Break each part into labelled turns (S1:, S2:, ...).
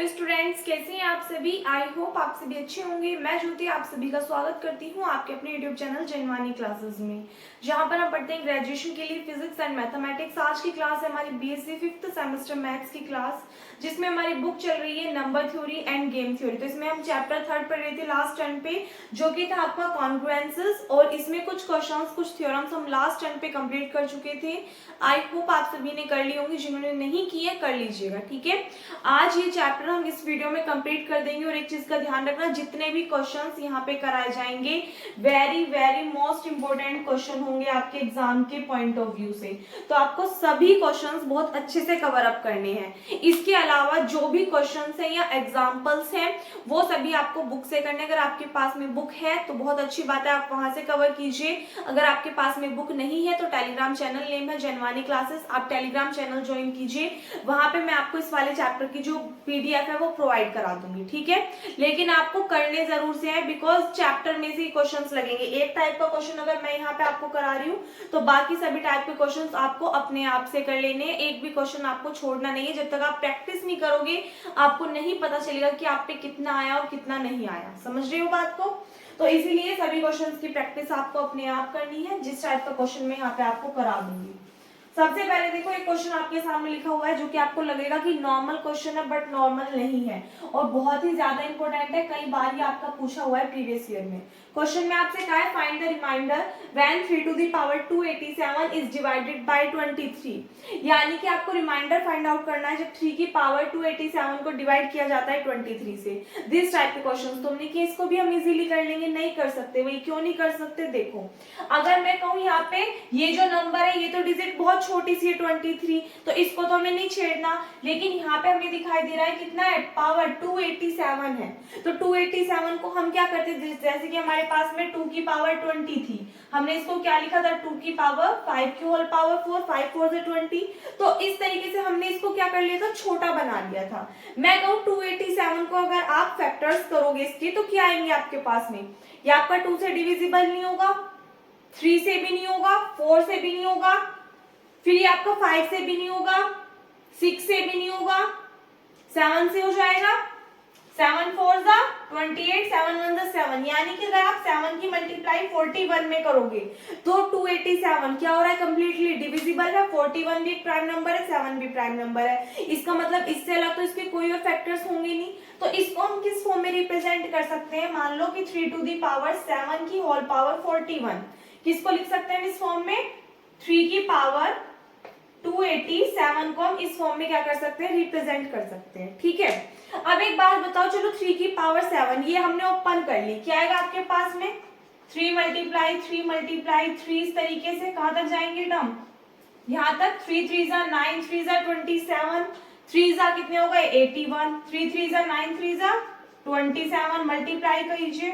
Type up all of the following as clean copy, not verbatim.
S1: Hello students, कैसे हैं आप सभी। आई होप आप सभी अच्छे होंगे। मैं ज्योति आप सभी का स्वागत करती हूं आपके अपने यूट्यूब चैनल जनवानी क्लासेस में, जहां पर हम पढ़ते हैं ग्रेजुएशन के लिए फिजिक्स एंड मैथमेटिक्स। आज की क्लास है हमारी बीएससी 5th सेमेस्टर मैथ्स की क्लास, जिसमें हमारी बुक चल रही है number theory end game theory. तो इसमें हम चैप्टर 3 पढ़ रहे थे लास्ट टर्न पे, जो कि था आपका कॉन्ग्रुएंसेस, और इसमें कुछ क्वेश्चंस कुछ थ्योरम्स हम लास्ट टर्न पे कंप्लीट कर चुके थे। आई होप आप सभी ने कर ली होंगी, जिन्होंने नहीं की है कर लीजिएगा, ठीक है। आज ये चैप्टर हम इस वीडियो में कंप्लीट कर देंगे। और एक चीज का ध्यान रखना, जितने भी क्वेश्चंस यहाँ पे कराए जाएंगे very very most important question होंगे आपके एग्जाम के पॉइंट ऑफ व्यू से, तो आपको सभी क्वेश्चंस बहुत अच्छे से कवर अप करने हैं। इसके अलावा जो भी क्वेश्चंस हैं या एग्जांपल्स हैं वो सभी आपको बुक से करने। अगर आपके पास में बुक है तो बहुत अच्छी बात है, आप वहां से कवर कीजिए। अगर आपके पास में बुक नहीं है तो टेलीग्राम चैनल नेम है जनवानी क्लासेस, आप टेलीग्राम चैनल ज्वाइन कीजिए। वहां पे मैं आपको इस वाले चैप्टर की जो पीडीएफ है वो प्रोवाइड करा दूंगी, ठीक है। लेकिन आपको करने जरूर से है, बिकॉज चैप्टर में से क्वेश्चंस लगेंगे। एक टाइप का क्वेश्चन अगर मैं यहाँ पे आपको करा रही हूँ तो बाकी सभी टाइप के क्वेश्चंस आपको अपने आप से कर लेने हैं। एक भी क्वेश्चन आपको छोड़ना नहीं है। जब तक आप प्रैक्टिस नहीं करोगे आपको नहीं पता चलेगा कि आप पे कितना आया और कितना नहीं आया। समझ रहे हो बात को? तो इसीलिए सभी क्वेश्चंस की प्रैक्टिस आपको अपने आप करनी है। जिस टाइप का क्वेश्चन मैं यहाँ पे आपको करा दूंगी, सबसे पहले देखो एक क्वेश्चन आपके सामने लिखा हुआ है जो कि आपको लगेगा कि नॉर्मल क्वेश्चन है, बट नॉर्मल नहीं है और बहुत ही ज्यादा इंपॉर्टेंट है। कई बार ये आपका पूछा हुआ है प्रीवियस ईयर में। क्वेश्चन में आपसे कहा है find the remainder when 3 to the power 287 is divided by 23। यानी कि आपको रिमाइंडर फाइंड आउट करना है जब 3 की पावर 287 को डिवाइड किया जाता है 23 से। दिस टाइप के क्वेश्चन तुमने कि इसको भी हम इजीली कर लेंगे, नहीं कर सकते। वही क्यों नहीं कर सकते, देखो अगर मैं कहूँ यहाँ पे ये जो नंबर है ये तो डिजिट बहुत छोटी सी है 23, तो इसको तो हमें नहीं छेड़ना। लेकिन यहाँ पे हमें दिखाई दे रहा है कितना है, पावर 287 है। तो 287 को हम क्या करते हैं, जैसे कि हमारे पास में 2 की पावर 20 थी, हमने इसको क्या लिखा था 2 की पावर 5 की होल पावर 4, 5 4 से 20। तो इस तरीके से हमने इसको क्या कर लिया था, छोटा बना लिया था। मैं कहूँ 287 को अगर आप फैक्टर्स करोगे इसके तो क्या आएंगे आपके पास में, ये आपका 2 से डिविजिबल नहीं होगा, 3 से भी नहीं होगा, 4 से भी नहीं होगा, फिर ये आपका 5 से भी नहीं होगा, 6 से भी नहीं होगा, 7 से हो जाएगा, 7 4 जा 28, 7 1 जा 7। यानी कि अगर आप 7 की मल्टीप्लाई 41 में करोगे तो 287 क्या हो रहा है, कंप्लीटली डिविजिबल है। 41 भी एक प्राइम नंबर है, 7 भी प्राइम नंबर है। इसका मतलब इससे अलग तो इसके कोई और फैक्टर्स होंगे नहीं। तो इसको हम किस फॉर्म में रिप्रेजेंट कर सकते हैं, मान लो कि 3 टू दी पावर 7 की होल पावर 41, किसको लिख सकते हैं इस फॉर्म में, 3 की पावर 287 को हम इस फॉर्म में क्या कर सकते हैं, रिप्रेजेंट कर सकते हैं, ठीक है। अब एक बात बताओ, चलो 3 की पावर 7 ये हमने ओपन कर ली, क्या आएगा आपके पास में 3 मल्टीप्लाई 3 मल्टीप्लाई 3, इस तरीके से कहां तक जाएंगे टर्म, यहां तक। 3 3 जा 9, 3 जा 27, 3 जा कितने हो गए 81, 3 3 जा 9, 3 जा 27, मल्टीप्लाई कीजिए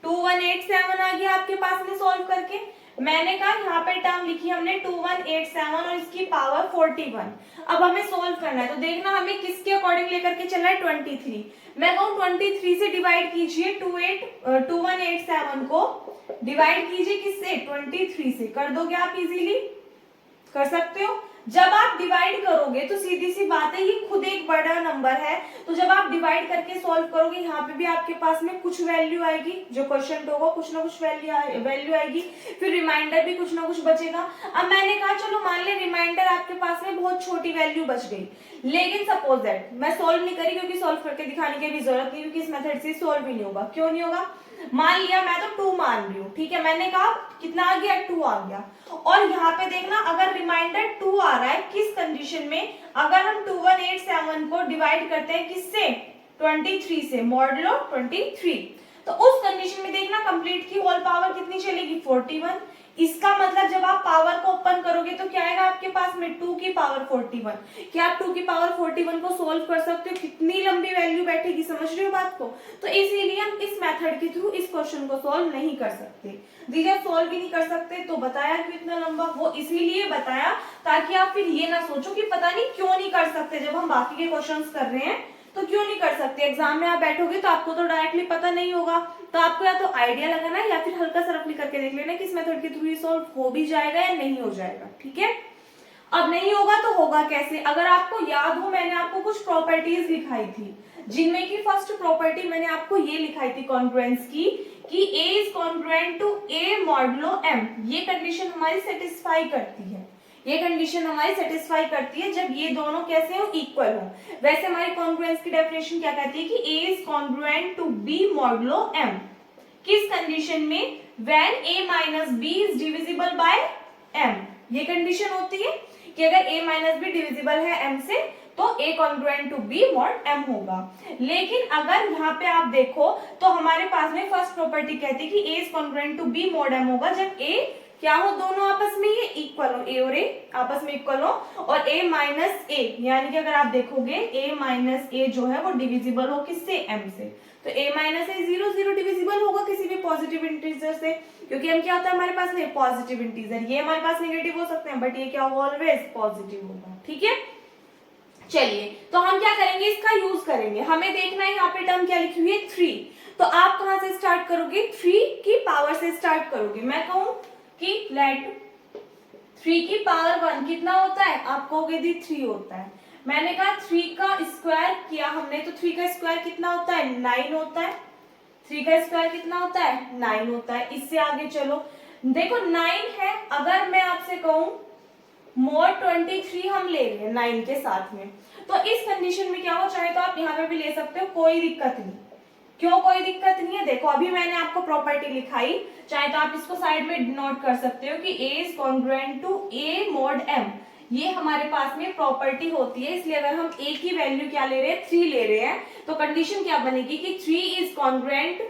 S1: 2187 आ गया आपके पास में सॉल्व करके। मैंने कहा यहाँ पे टर्म लिखी हमने 2187 और इसकी पावर 41। अब हमें सॉल्व करना है, तो देखना हमें किसके अकॉर्डिंग लेकर के चलना है, 23। मैं कहूँ 23 से डिवाइड कीजिए 2187 को डिवाइड कीजिए किससे, 23 से। कर दोगे आप इजीली, कर सकते हो। जब आप डिवाइड करोगे तो सीधी सी बात है, ये खुद एक बड़ा नंबर है, तो जब आप डिवाइड करके सॉल्व करोगे यहाँ पे भी आपके पास में कुछ वैल्यू आएगी, जो क्वेश्चन होगा कुछ ना कुछ वैल्यू आएगी, फिर रिमाइंडर भी कुछ ना कुछ बचेगा। अब मैंने कहा चलो मान ले रिमाइंडर आपके पास में बहुत छोटी वैल्यू बच गई, लेकिन सपोज दैट मैं सॉल्व नहीं करी क्योंकि सॉल्व करके दिखाने की भी जरूरत नहीं, क्योंकि इस मेथड से सॉल्व भी नहीं होगा। क्यों नहीं होगा, मान लिया मैं तो 2 मान रही हूँ, ठीक है। मैंने कहा कितना आ गया, 2 आ गया। और यहाँ पे देखना अगर रिमाइंडर 2 आ रहा है, किस कंडीशन में, अगर हम 2187 को डिवाइड करते हैं किससे, 23 से, मॉडुलो 23, तो उस कंडीशन में देखना कंप्लीट की होल पावर कितनी चलेगी, 41। इसका मतलब जब आप पावर को ओपन करोगे तो क्या आएगा आपके पास में, 2 की पावर 41। क्या आप 2 की पावर 41 को सोल्व कर सकते हो, कितनी लंबी वैल्यू बैठेगी, समझ रहे हो बात को। तो इसीलिए हम इस मेथड के थ्रू इस क्वेश्चन को सोल्व नहीं कर सकते। दीजिए सोल्व भी नहीं कर सकते तो बताया कि इतना लंबा, वो इसीलिए बताया ताकि आप फिर ये ना सोचो कि पता नहीं क्यों नहीं कर सकते, जब हम बाकी के क्वेश्चन कर रहे हैं तो क्यों नहीं कर सकते। एग्जाम में आप बैठोगे तो आपको तो डायरेक्टली पता नहीं होगा, तो आपको या तो आइडिया लगाना है या फिर हल्का सा रफली करके देख लेना कि इस मेथड के थ्रू ये सॉल्व हो भी जाएगा या नहीं हो जाएगा, ठीक है। अब नहीं होगा तो होगा कैसे? अगर आपको याद हो, मैंने आपको कुछ प्रॉपर्टीज लिखाई थी, जिनमें की फर्स्ट प्रॉपर्टी मैंने आपको ये लिखाई थी कॉन्ग्रुएंस की, कि A is congruent to A modulo M। ये कंडीशन हमारी सेटिस्फाई करती है, ये कंडीशन हमारी सेटिस्फाई करती है जब ये दोनों कैसे हो, इक्वल हो। वैसे हमारी कॉन्ग्रुएंस की डेफिनेशन क्या कहती है कि A is congruent to B modulo M। किस कंडीशन में? When A minus B is divisible by M। ये कंडीशन होती है कि अगर A माइनस बी डिविजिबल है M से तो A congruent to B mod M होगा। लेकिन अगर यहाँ पे आप देखो तो हमारे पास में फर्स्ट प्रॉपर्टी कहती है कि A is congruent to B mod M होगा जब A क्या हो, दोनों आपस में ये इक्वल हो, A और A आपस में इक्वल हो, और A माइनस A, यानी कि अगर आप देखोगे A माइनस A जो है वो डिविजिबल हो किससे, M से। तो A माइनस A 0 0 डिविजिबल होगा किसी भी पॉजिटिव इंटीजर से, क्योंकि हम क्या होता है हमारे पास में पॉजिटिव इंटीजर, ये हमारे पास नेगेटिव हो सकते हैं बट ये क्या होगा, ऑलवेज पॉजिटिव होगा। ठीक है, चलिए तो हम क्या करेंगे, इसका यूज करेंगे। हमें देखना है यहाँ पे टर्म क्या लिखी हुई है, 3। तो आप कहां से स्टार्ट करोगे, 3 की पावर से स्टार्ट करोगे। मैं कहूं कि लेट 3 की पावर 1 कितना होता है, आप कहोगे दी 3 होता है। मैंने कहा 3 का स्क्वायर किया हमने, तो 3 का स्क्वायर कितना होता है, 9 होता है। 3 का स्क्वायर कितना होता है, 9 होता है। इससे आगे चलो, देखो 9 है, अगर मैं आपसे कहूं मोड 23 हम ले रहे हैं 9 के साथ में, तो इस कंडीशन में क्या हो, चाहे तो आप यहाँ पे भी ले सकते हो, कोई दिक्कत नहीं। क्यों कोई दिक्कत नहीं है? देखो अभी मैंने आपको प्रॉपर्टी लिखाई, चाहे तो आप इसको साइड में नोट कर सकते हो कि A is congruent to A mod M। ये हमारे पास में प्रॉपर्टी होती है, इसलिए अगर हम A की वैल्यू क्या ले रहे हैं, 3 ले रहे हैं, तो कंडीशन क्या बनेगी कि 3 is congruent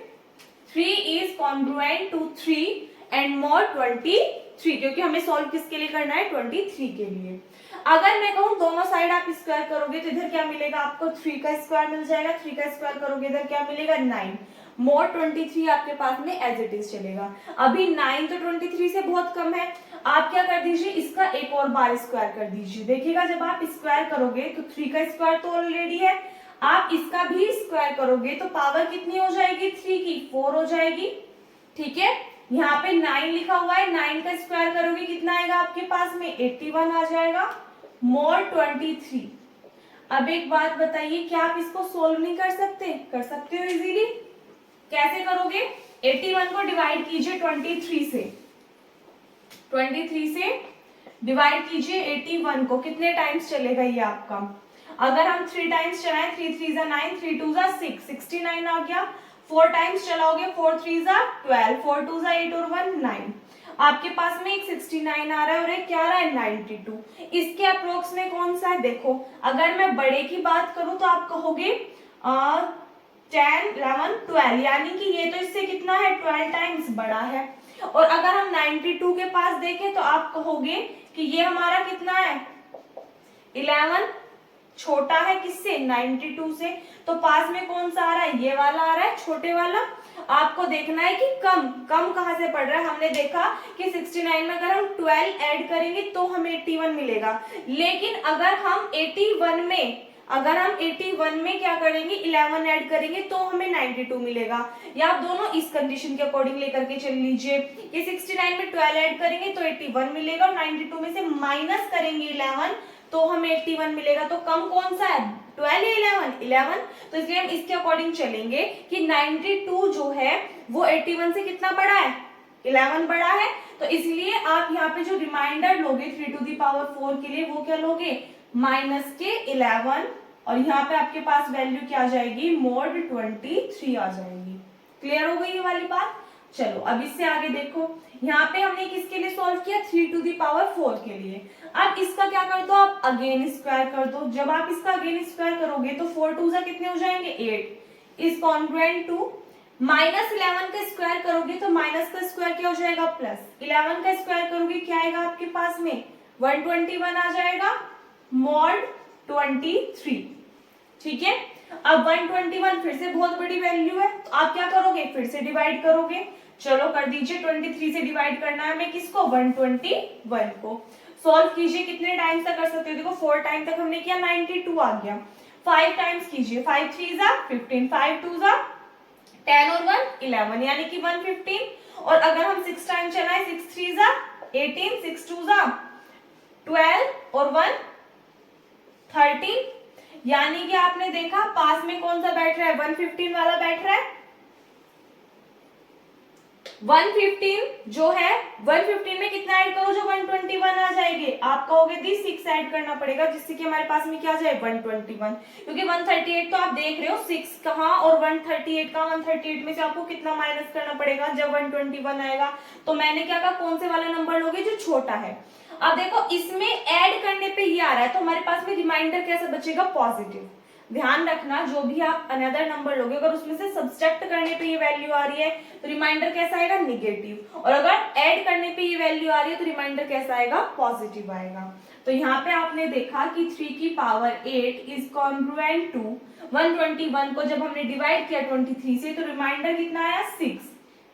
S1: to 3 and mod 23, क्योंकि हमें सॉल्व किसके लिए करना है, 23 के लिए। अगर मैं कहूं दोनों साइड आप स्क्वायर करोगे तो इधर क्या मिलेगा आपको, 3 का स्क्वायर मिल जाएगा, 3 का स्क्वायर करोगे इधर क्या मिलेगा, 9। मोड 23 आपके पास में एज इट इज चलेगा। अभी 9 तो 23 से बहुत कम है, आप क्या कर दीजिए, इसका एक और बार स्क्वायर कर दीजिए। देखिएगा जब आप स्क्वायर करोगे तो 3 का स्क्वायर तो ऑलरेडी है, आप इसका भी स्क्वायर करोगे तो पावर कितनी हो जाएगी, 3 की 4 हो जाएगी। ठीक है, यहाँ पे 9 लिखा हुआ है, 9 का स्क्वायर करोगे कितना आएगा आपके पास में, 81 आ जाएगा, मोड 23। अब एक बात बताइए, क्या आप इसको सोल्व नहीं कर सकते? कर सकते हो इजीली। कैसे करोगे, 81 को डिवाइड कीजिए 23 से, 23 से डिवाइड कीजिए 81 को, कितने टाइम्स चलेगा ये आपका? अगर हम 3 टाइम्स चलाएं, 3 3 जा 9, 3 2 जा 6, 69 आ गया। 4 टाइम्स चलाओगे, 4 3 जा 12, 4 2 जा 8 और 1 9, आपके पास में एक 69 आ रहा है और एक क्या आ रहा है, 92। इसके अप्रोक्स में कौन सा है, देखो अगर मैं बड़े की बात करूं तो आप कहोगे 10 11 12, यानी कि ये तो इससे कितना है, 12 टाइम्स बड़ा है। और अगर हम 92 के पास देखें तो आप कहोगे कि ये हमारा कितना है, 11 छोटा है किससे, 92 से। तो पास में कौन सा आ रहा है, ये वाला आ रहा है, छोटे वाला। आपको देखना है कि कम कम कहां से पड़ रहा है। हमने देखा कि 69 में अगर हम 12 ऐड करेंगे तो हमें 81 मिलेगा, लेकिन अगर हम 81 में क्या करेंगे, 11 ऐड करेंगे तो हमें 92 मिलेगा। या आप दोनों इस कंडीशन के अकॉर्डिंग लेकर के चल लीजिए कि 69 में 12 ऐड करेंगे तो 81 मिलेगा, और 92 में से माइनस करेंगे 11 तो हमें 81 मिलेगा। तो कम कौन सा है, 12 या 11? तो इसलिए हम इसके अकॉर्डिंग चलेंगे कि 92 जो है वो 81 से कितना बड़ा है, 11 बड़ा है। तो इसलिए आप यहाँ पे जो रिमाइंडर लोगे 3 टू दी पावर 4 के लिए, वो क्या लोगे, माइनस के 11, और यहाँ पे आपके पास वैल्यू क्या आ जाएगी, मोड 23 आ जाएगी। क्लियर हो गई ये वाली बात? चलो अब इससे आगे देखो, यहाँ पे हमने किसके लिए सॉल्व किया, 3 टू दी पावर 4 के लिए। अब इसका क्या कर दो, आप अगेन स्क्वायर कर दो। जब आप इसका अगेन स्क्वायर करोगे तो 4 2 जा कितने हो जाएंगे, 8 इज कॉन्ग्रुएंट टू, माइनस 11 का स्क्वायर करोगे तो माइनस का स्क्वायर क्या हो जाएगा, प्लस 11 का स्क्वायर करोगे क्या आएगा आपके पास में, 121 आ जाएगा, मॉड 23। ठीक है, अब 121 फिर से बहुत बड़ी वैल्यू है, तो आप क्या करोगे, फिर से डिवाइड करोगे। चलो कर दीजिए, 23 से डिवाइड करना है हमें किसको, 121 को। सॉल्व कीजिए, कितने टाइम्स तक कर सकते हो, देखो 4 टाइम तक हमने किया, 92 आ गया। 5 टाइम्स कीजिए, 5 3 जा 15, 5 2 जा 10 और 1 11, यानी कि 115। और अगर हम 6 टाइम चलाएं, 6 3 जा 18, 6 2 जा 12 और 113, यानी कि आपने देखा पास में कौन सा बैठ रहा है, 115 वाला बैठ रहा है। 115 जो है 115 में कितना ऐड करो जो 121 आ जाएंगे, आप कहोगे दी 6 ऐड करना पड़ेगा जिससे कि हमारे पास में क्या आ जाए 121, क्योंकि 138 तो आप देख रहे हो 6 कहाँ और 138 कहाँ, 138 में से आपको कितना माइनस करना पड़ेगा जब 121 आएगा। तो मैंने क्या कहा कौन से वाला नंबर लोगे जो छोटा है। अब देखो इसमें ऐड करने पे ये आ रहा है तो हमारे पास में रिमाइंडर कैसा बचेगा, पॉजिटिव। ध्यान रखना जो भी आप अनदर नंबर लोगे अगर उसमें से सब्सट्रैक्ट करने पे ये वैल्यू आ रही है तो रिमाइंडर कैसा आएगा, निगेटिव, और अगर ऐड करने पे ये वैल्यू आ रही है तो रिमाइंडर कैसा आएगा, पॉजिटिव आएगा। तो यहाँ पे आपने देखा कि 3 की पावर 8 इज कॉन्ग्रुएंट टू 121 को जब हमने डिवाइड किया 23 से तो रिमाइंडर कितना आया 6,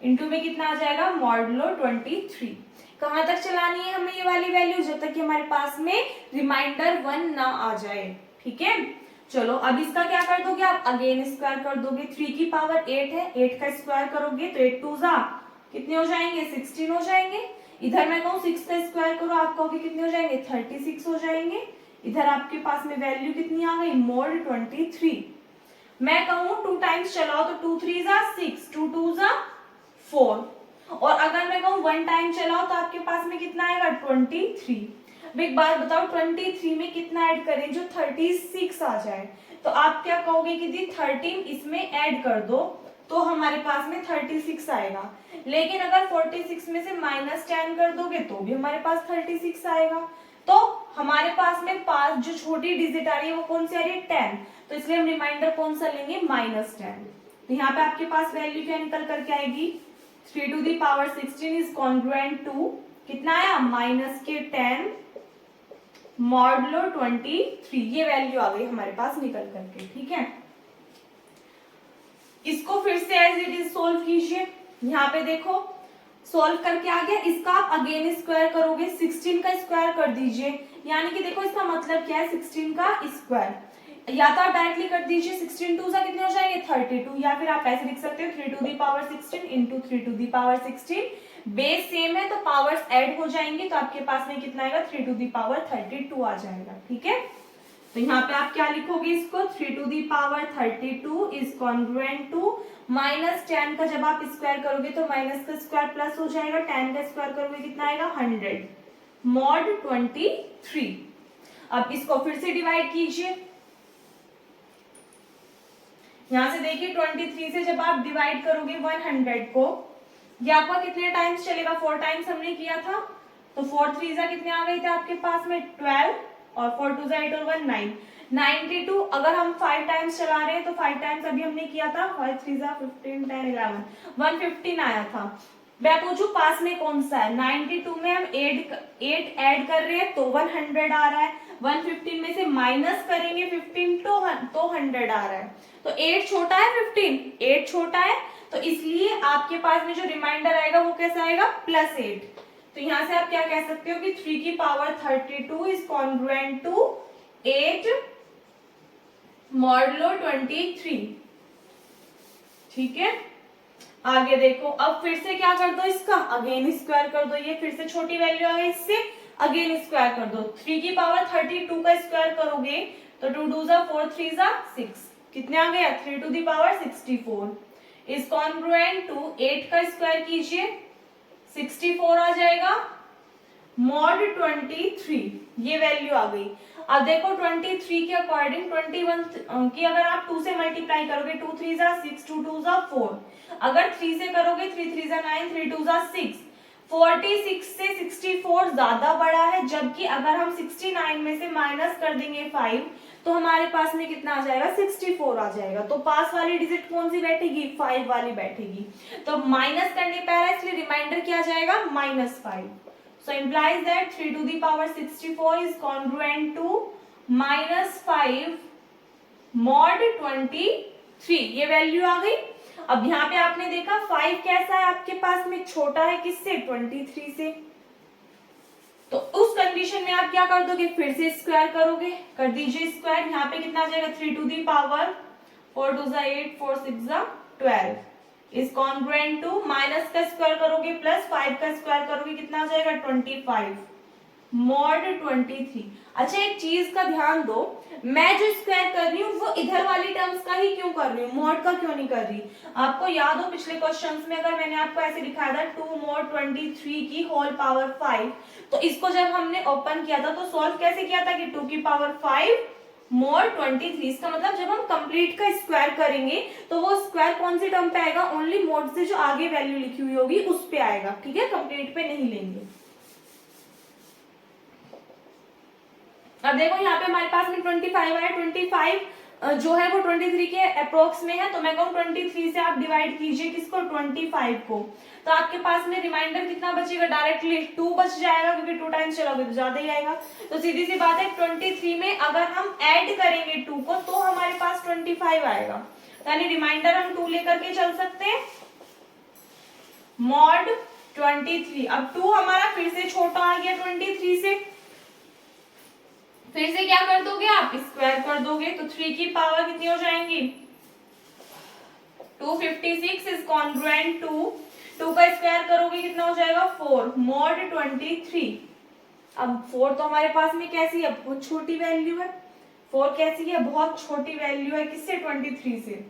S1: इनटू में कितना आ जाएगा मॉडुलो 23। कहां तक चलानी है हमें ये वाली वैल्यू, जब तक कि हमारे पास में रिमाइंडर 1 ना आ जाए, ठीक है। चलो अब इसका क्या कर दोगे आप, अगेन स्क्वायर कर दोगे। 3 की पावर 8 है, 8 का स्क्वायर करोगे तो 8 टू जा कितने हो जाएंगे, 16 हो जाएंगे। इधर मैं कहूँ 6 का स्क्वायर करो, आप कहोगे कितने हो जाएंगे, 36 हो जाएंगे। इधर आपके पास में वैल्यू कितनी आ गई, मोड 23। मैं कहूँ 2 टाइम्स चलाओ तो 2 3 जा 6, 2 2 जा 4, और अगर मैं कहूँ 1 टाइम चलाओ तो आपके पास में कितना आएगा 23। अब एक बात बताओ 23 में कितना ऐड करें जो 36 आ जाए, तो आप क्या कहोगे कि दी 13 इसमें ऐड कर दो तो हमारे पास में 36 आएगा। लेकिन अगर 46 में से -10 कर दोगे तो भी हमारे पास 36 आएगा। तो हमारे पास में पास जो छोटी डिजिट आ रही है वो कौन सी आ रही है, 10, तो इसलिए हम रिमाइंडर कौन सा लेंगे, -10। तो यहाँ पे आपके पास वैल्यू क्या निकल करके आएगी, 3 to the power 16 is congruent to कितना आया, -10 मॉडुलो 23, ये वैल्यू आ गई हमारे पास निकल करके, ठीक है। इसको फिर से एज इट इज सोल्व कीजिए। यहाँ पे देखो सोल्व करके आ गया, इसका आप अगेन स्क्वायर करोगे, 16 का स्क्वायर कर दीजिए, यानी कि देखो इसका मतलब क्या है 16 का स्क्वायर, या तो आप डायरेक्टली कर दीजिए 16 टू सा कितने हो जाएंगे 32, या फिर आप ऐसे लिख सकते हो 3 to the power 16 into 3 to the power 16, base same है तो पावर्स ऐड हो जाएंगे तो आपके पास में कितना आएगा 3 टू दी पावर 32 आ जाएगा, ठीक है। तो यहाँ पे आप क्या लिखोगे इसको, 3 to the power 32 is congruent to -10 का जब आप स्क्वायर करोगे तो माइनस का स्क्वायर प्लस हो जाएगा, 10 का स्क्वायर करोगे कितना आएगा 100 मॉड 23। अब इसको फिर से डिवाइड कीजिए, यहां से देखिए 23 से जब आप डिवाइड करोगे 100 को, ये आपका कितने टाइम्स चलेगा, 4 टाइम्स हमने किया था, तो 4 3 जा कितने आ गए थे आपके पास में 12, और 4 2 जा 8 और 1 9, 92। अगर हम 5 टाइम्स चला रहे हैं तो 5 टाइम्स अभी हमने किया था, 5 3 जा 15 10 11 115 आया था। मैं पूछू पास में कौन सा है, 92 में हम 8 ऐड कर रहे हैं तो 100 आ रहा है, 115 में से माइनस करेंगे 15 तो 100 आ रहा है, तो 8 छोटा है 15, 8 छोटा है तो इसलिए आपके पास में जो रिमाइंडर आएगा वो कैसा आएगा, +8। तो यहां से आप क्या कह सकते हो कि 3 की power 32 is congruent to 8 modulo 23, ठीक है। आगे देखो, अब फिर से क्या कर दो, इसका अगेन स्क्वायर कर दो, ये फिर से छोटी वैल्यू आ गई, इससे अगेन स्क्वायर कर दो। 3 की पावर 32 का स्क्वायर करोगे तो 2 2 जा 4 3 जा 6, कितने आ गया 3 to the power 64 is congruent to 8 का स्क्वायर कीजिए 64 आ जाएगा मॉड 23, ये वैल्यू आ गई। अब देखो 23 के अकॉर्डिंग 21 की अगर आप 2 से मल्टीप्लाई करोगे 2 3 जा 6 2 2 जा 4, अगर 3 से करोगे 3 3 जा 9 3 2 जा 6, 46 से 64 ज्यादा बड़ा है, जबकि अगर हम 69 में से माइनस कर देंगे 5 तो हमारे पास में कितना आ जाएगा 64 आ जाएगा। तो पास वाली डिजिट कौन सी बैठेगी, 5 वाली बैठेगी, तो माइनस करने पे आ रहा है इसलिए रिमाइंडर क्या आ जाएगा -5। So implies that 3 to the power 64 is congruent to -5 mod 23, ये वैल्यू आ गई। अब यहाँ पे आपने देखा 5 कैसा है आपके पास में, छोटा है किससे, 23 से, तो उस कंडीशन में आप क्या कर दोगे, फिर से स्क्वायर करोगे, कर दीजिए स्क्वायर, यहाँ पे कितना आ जाएगा 3 टू दी पावर 4 2 जा 8 4 6 जा 12 इज कॉन्ग्रुएंट टू, माइनस का स्क्वायर करोगे प्लस 5 का स्क्वायर करोगे कितना आ जाएगा 25 मॉड 23। अच्छा एक चीज का ध्यान दो, मैं जो स्क्वायर कर रही हूँ वो इधर वाली टर्म्स का ही क्यों कर रही हूँ, मॉड का क्यों नहीं कर रही। आपको याद हो पिछले क्वेश्चंस में अगर मैंने आपको ऐसे दिखाया था 2 मॉड 23 की होल पावर 5, तो इसको जब हमने ओपन किया था तो सॉल्व कैसे किया था कि 2 की पावर 5 मॉड 23। इसका मतलब जब हम कंप्लीट का स्क्वायर करेंगे तो वो स्क्वायर कौन सी टर्म पे आएगा, ओनली मॉड से जो आगे वैल्यू लिखी हुई होगी उस पे आएगा, ठीक है, कंप्लीट पे नहीं लेंगे। अब देखो यहाँ पे हमारे पास में 25 आया, 25 जो है वो 23 के अप्रोक्स में है, तो मैं कहूँ 23 से आप डिवाइड कीजिए किसको, 25 को, तो आपके पास में रिमाइंडर कितना बचेगा, डायरेक्टली 2 बच जाएगा, क्योंकि 2 टाइम्स चलोगे तो ज्यादा ही आएगा। तो सीधी सी बात है 23 में अगर हम ऐड करेंगे 2 को तो हमारे पास 25 आएगा, यानी रिमाइंडर हम 2 लेकर के चल सकते हैं, मॉड 23। अब 2 हमारा फिर से छोटा आ गया 23 से, फिर से क्या कर दोगे आप, स्क्वायर कर दोगे, तो 3 की पावर कितनी हो जाएंगी, 256 इज कॉन्ग्रुएंट टू 2 का स्क्वायर करोगे कितना हो जाएगा 4 मॉड 23। अब 4 तो हमारे पास में कैसी है, बहुत छोटी वैल्यू है, 4 कैसी है, बहुत छोटी वैल्यू है, किससे, 23 से।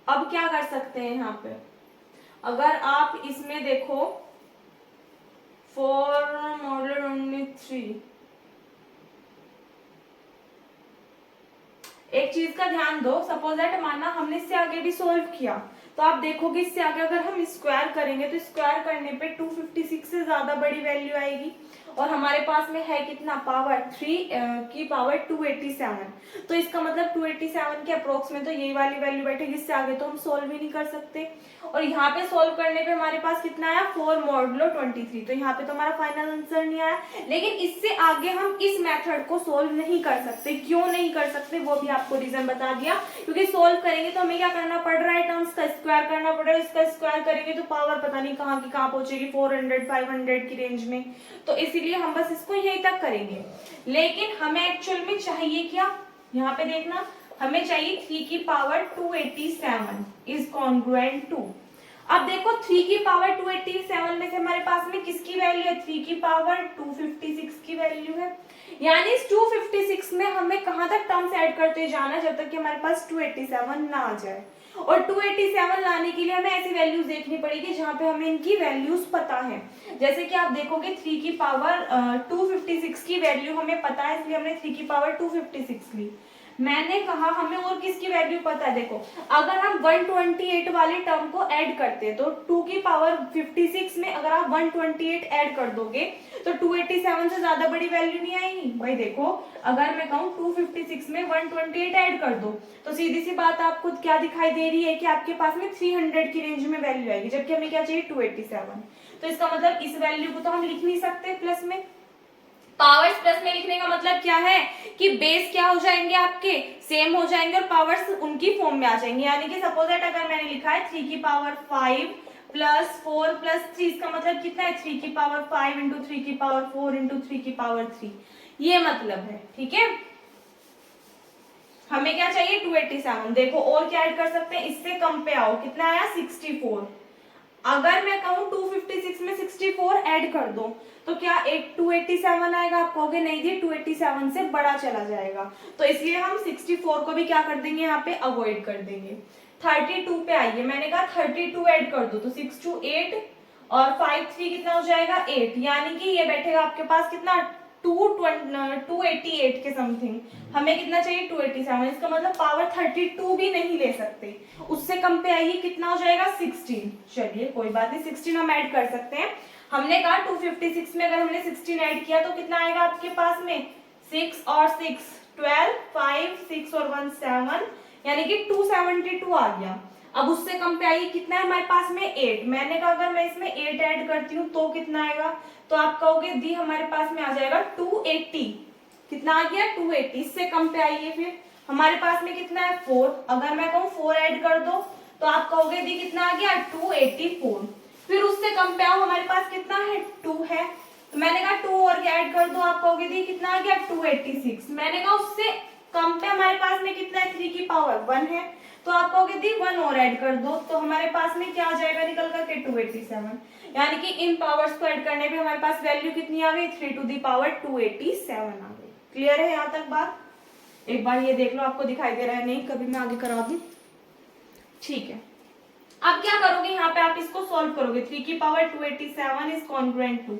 S1: अब क्या कर सकते हैं यहाँ पे, अगर आप इसमें देखो 4 मॉडल 23, एक चीज का ध्यान दो, सपोज दैट माना हमने इससे आगे भी सोल्व किया, तो आप देखोगे इससे आगे अगर हम स्क्वायर करेंगे तो स्क्वायर करने पे 256 से ज्यादा बड़ी वैल्यू आएगी, और हमारे पास में है कितना, पावर 3 की पावर 287, तो इसका मतलब 287 के अप्रोक्स में तो यही वाली वैल्यू बैठेगी, इससे आगे तो हम सोल्व ही नहीं कर सकते। और यहाँ पे सोल्व करने पे हमारे पास कितना आया, 4 मॉडुलो 23, तो यहाँ पे तो हमारा फाइनल आंसर नहीं आया। लेकिन इससे आगे हम इस मेथड को सोल्व नहीं कर सकते, क्यों नहीं कर सकते वो भी आपको रीजन बता दिया, क्योंकि सोल्व करेंगे तो हमें क्या करना पड़ रहा है, टर्म्स का स्क्वायर करना पड़ रहा है, इसका स्क्वायर करेंगे तो पावर पता नहीं कहाँ की कहाँ पहुंचेगी, 400 500 की रेंज में, तो इसीलिए हम बस इसको यहीं तक करेंगे। लेकिन हमें एक्चुअल में चाहिए क्या, यहाँ पे देखना, हमें चाहिए 3 की पावर 287 इज कॉन्ग्रुएंट टू। अब देखो 3 की पावर 287 में से हमारे पास में किसकी वैल्यू है, 3 की पावर 256 की वैल्यू है, यानी इस 256 में हमें कहां तक टर्म्स ऐड करते जाना है जब तक कि हमारे पास 287 ना आ जाए। और 287 लाने के लिए हमें ऐसी वैल्यूज देखनी पड़ेगी जहां पे हमें इनकी वैल्यूज पता है। जैसे कि आप देखोगे 3 की पावर 256 की वैल्यू हमें पता है, इसलिए हमने 3 की पावर 256 ली। मैंने कहा हमें और किसकी वैल्यू पता है, देखो अगर हम 128 वाले टर्म को ऐड करते हैं तो 2 की पावर 56 में अगर आप 128 ऐड कर दोगे तो 287 से ज्यादा बड़ी वैल्यू नहीं आएगी। भाई देखो अगर मैं कहूँ 256 में 128 ऐड कर दो तो सीधी सी बात आपको क्या दिखाई दे रही है कि आपके पास में 300 की रेंज में वैल्यू आएगी, जबकि हमें क्या चाहिए 287। तो इसका मतलब इस वैल्यू को तो हम लिख नहीं सकते प्लस में। पावर्स प्लस में लिखने का मतलब क्या है कि बेस क्या हो जाएंगे, आपके सेम हो जाएंगे और पावर्स उनकी फॉर्म में आ जाएंगे। यानी कि सपोज दैट अगर मैंने लिखा है 3 की पावर 5 प्लस 4 प्लस 3, इसका मतलब कितना है 3 की पावर 5 इंटू 3 की पावर 4 इंटू 3 की पावर 3, ये मतलब है। ठीक है, हमें क्या चाहिए 287। देखो और क्या ऐड कर सकते हैं, इससे कम पे आओ, कितना आया 64। अगर मैं कहूँ 256 में 64 ऐड कर दो तो क्या एक 287 आएगा, आप कहोगे नहीं जी 287 से बड़ा चला जाएगा, तो इसलिए हम 64 को भी क्या कर देंगे, यहाँ पे अवॉइड कर देंगे। 32 पे आइए, मैंने कहा 32 ऐड कर दो तो 6 2 8 और 5 3 कितना हो जाएगा 8, यानी कि ये बैठेगा आपके पास कितना 288 के समथिंग। हमें कितना चाहिए 287, इसका मतलब पावर 32 भी नहीं ले सकते, उससे कम पे आइए कितना हो जाएगा 16। चलिए कोई बात नहीं, 16 हम ऐड कर सकते हैं। हमने कहा 256 में अगर हमने 16 ऐड किया तो कितना आएगा आपके पास में 6 और 6 12 5 6 और 1 7, यानी कि 272 आ गया। अब उससे कम पे आइए कितना है हमारे पास में 8। मैंने कहा अगर मैं इसमें 8 ऐड करती हूँ तो कितना आएगा, तो आप कहोगे दी हमारे पास में आ जाएगा 280। कितना आ गया 280। इससे कम पे आइए, फिर हमारे पास में कितना है 4। अगर मैं कहूँ 4 ऐड कर दो तो आप कहोगे दी कितना आ गया 284। फिर उससे कम पे आओ, हमारे पास कितना है 2 है, तो मैंने कहा 2 और ऐड कर दो, आप कहोगे दी कितना आ गया 286। मैंने कहा उससे कम पे हमारे पास में कितना है 3 की पावर 1 है, तो आप कहोगे दी 1 और ऐड कर दो, तो हमारे पास में क्या आ जाएगा निकल करके 287। यानी कि इन पावर्स को ऐड करने पे हमारे पास वैल्यू कितनी आ गई, 3 टू दी पावर 287 आ गई। क्लियर है यहाँ तक बात? एक बार ये देख लो आपको दिखाई दे रहा है नहीं, कभी मैं आगे करा दूं। ठीक है, अब क्या करोगे यहाँ पे आप इसको सॉल्व करोगे। 3 की पावर 287 इज कॉन्ग्रुएंट टू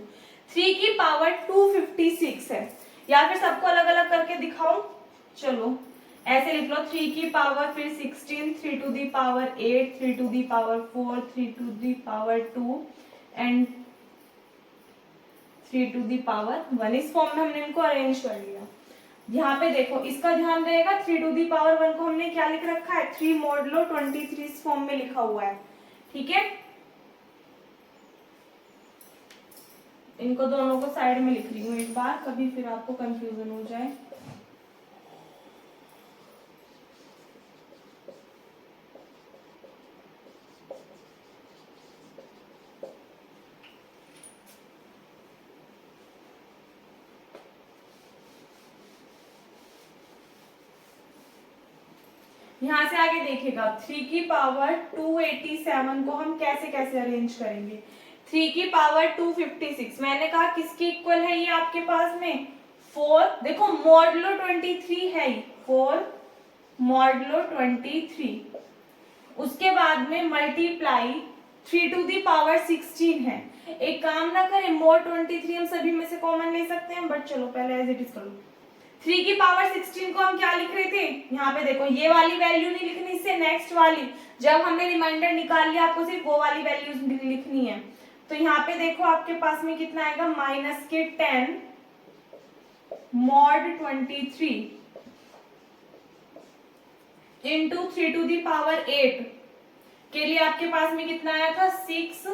S1: 3 की पावर 256 है, या फिर सबको अलग अलग करके दिखाऊं? चलो ऐसे लिख लो, 3 की पावर फिर 16, 3 to the power 8, 3 to the power 4, 3 to the power 2 and 3 to the power 1। इस फॉर्म में हमने इनको अरेंज कर लिया। यहाँ पे देखो इसका ध्यान रहेगा, 3 टू दी पावर 1 को हमने क्या लिख रखा है, 3 मॉडुलो 23 इस फॉर्म में लिखा हुआ है। ठीक है, इनको दोनों को साइड में लिख रही हूँ एक बार, कभी फिर आपको कंफ्यूजन हो जाए। यहां से आगे देखिएगा, 3 की पावर 287 को हम कैसे कैसे अरेंज करेंगे। 3 की पावर 256 मैंने कहा किसके इक्वल है ये आपके पास में, 4। देखो मॉडुलो 23 है, 4 मॉडुलो 23। उसके बाद में मल्टीप्लाई 3 टू दी पावर 16 है। एक काम ना करें, मॉड 23 हम सभी में से कॉमन ले सकते हैं, बट चलो पहले एज इट इज करो। 3 की पावर 16 को हम क्या लिख रहे थे, यहाँ पे देखो ये वाली वैल्यू नहीं लिखनी, इससे नेक्स्ट वाली। जब हमने रिमाइंडर निकाल लिया आपको सिर्फ वो वाली वैल्यूज लिखनी है। तो यहाँ पे देखो आपके पास में कितना आएगा, माइनस के 10 mod 23 into 3 to the power 8 के लिए आपके पास में कितना आया था, 6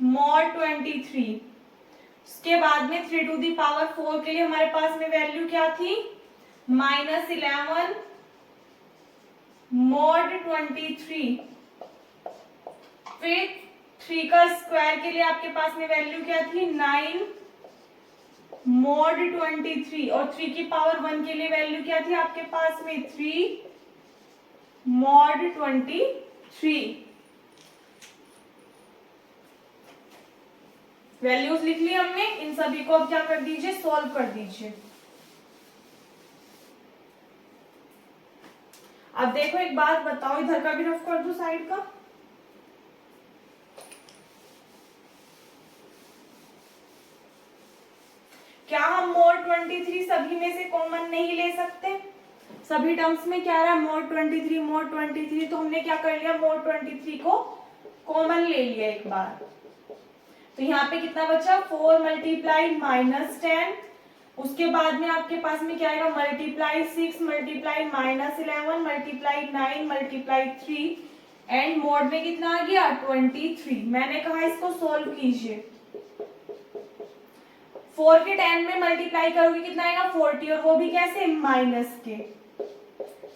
S1: मॉड 23। उसके बाद में 3 टू दी पावर 4 के लिए हमारे पास में वैल्यू क्या थी, माइनस 11 मॉड 23। फिर 3 का स्क्वायर के लिए आपके पास में वैल्यू क्या थी, 9 मॉड 23। और 3 की पावर 1 के लिए वैल्यू क्या थी आपके पास में, 3 मॉड 23। वैल्यूज लिख ली हमने, इन सभी को अब क्या कर दीजिए, सॉल्व कर दीजिए। अब देखो एक बात बताओ, इधर का भी रफ कर दो साइड का। क्या हम मॉड 23 सभी में से कॉमन नहीं ले सकते? सभी टर्म्स में क्या रहा, मॉड 23 मॉड 23। तो हमने क्या कर लिया, मॉड 23 को कॉमन ले लिया एक बार। तो यहाँ पे कितना बचा, 4 मल्टीप्लाई माइनस 10। उसके बाद में आपके पास में क्या आएगा, multiply 6 multiply minus 11 multiply 9 multiply 3 and mod में कितना आ गया, 23। मैंने कहा इसको सोल्व कीजिए। 4 के 10 में मल्टीप्लाई करोगे कितना आएगा, 40, और वो भी कैसे, माइनस के।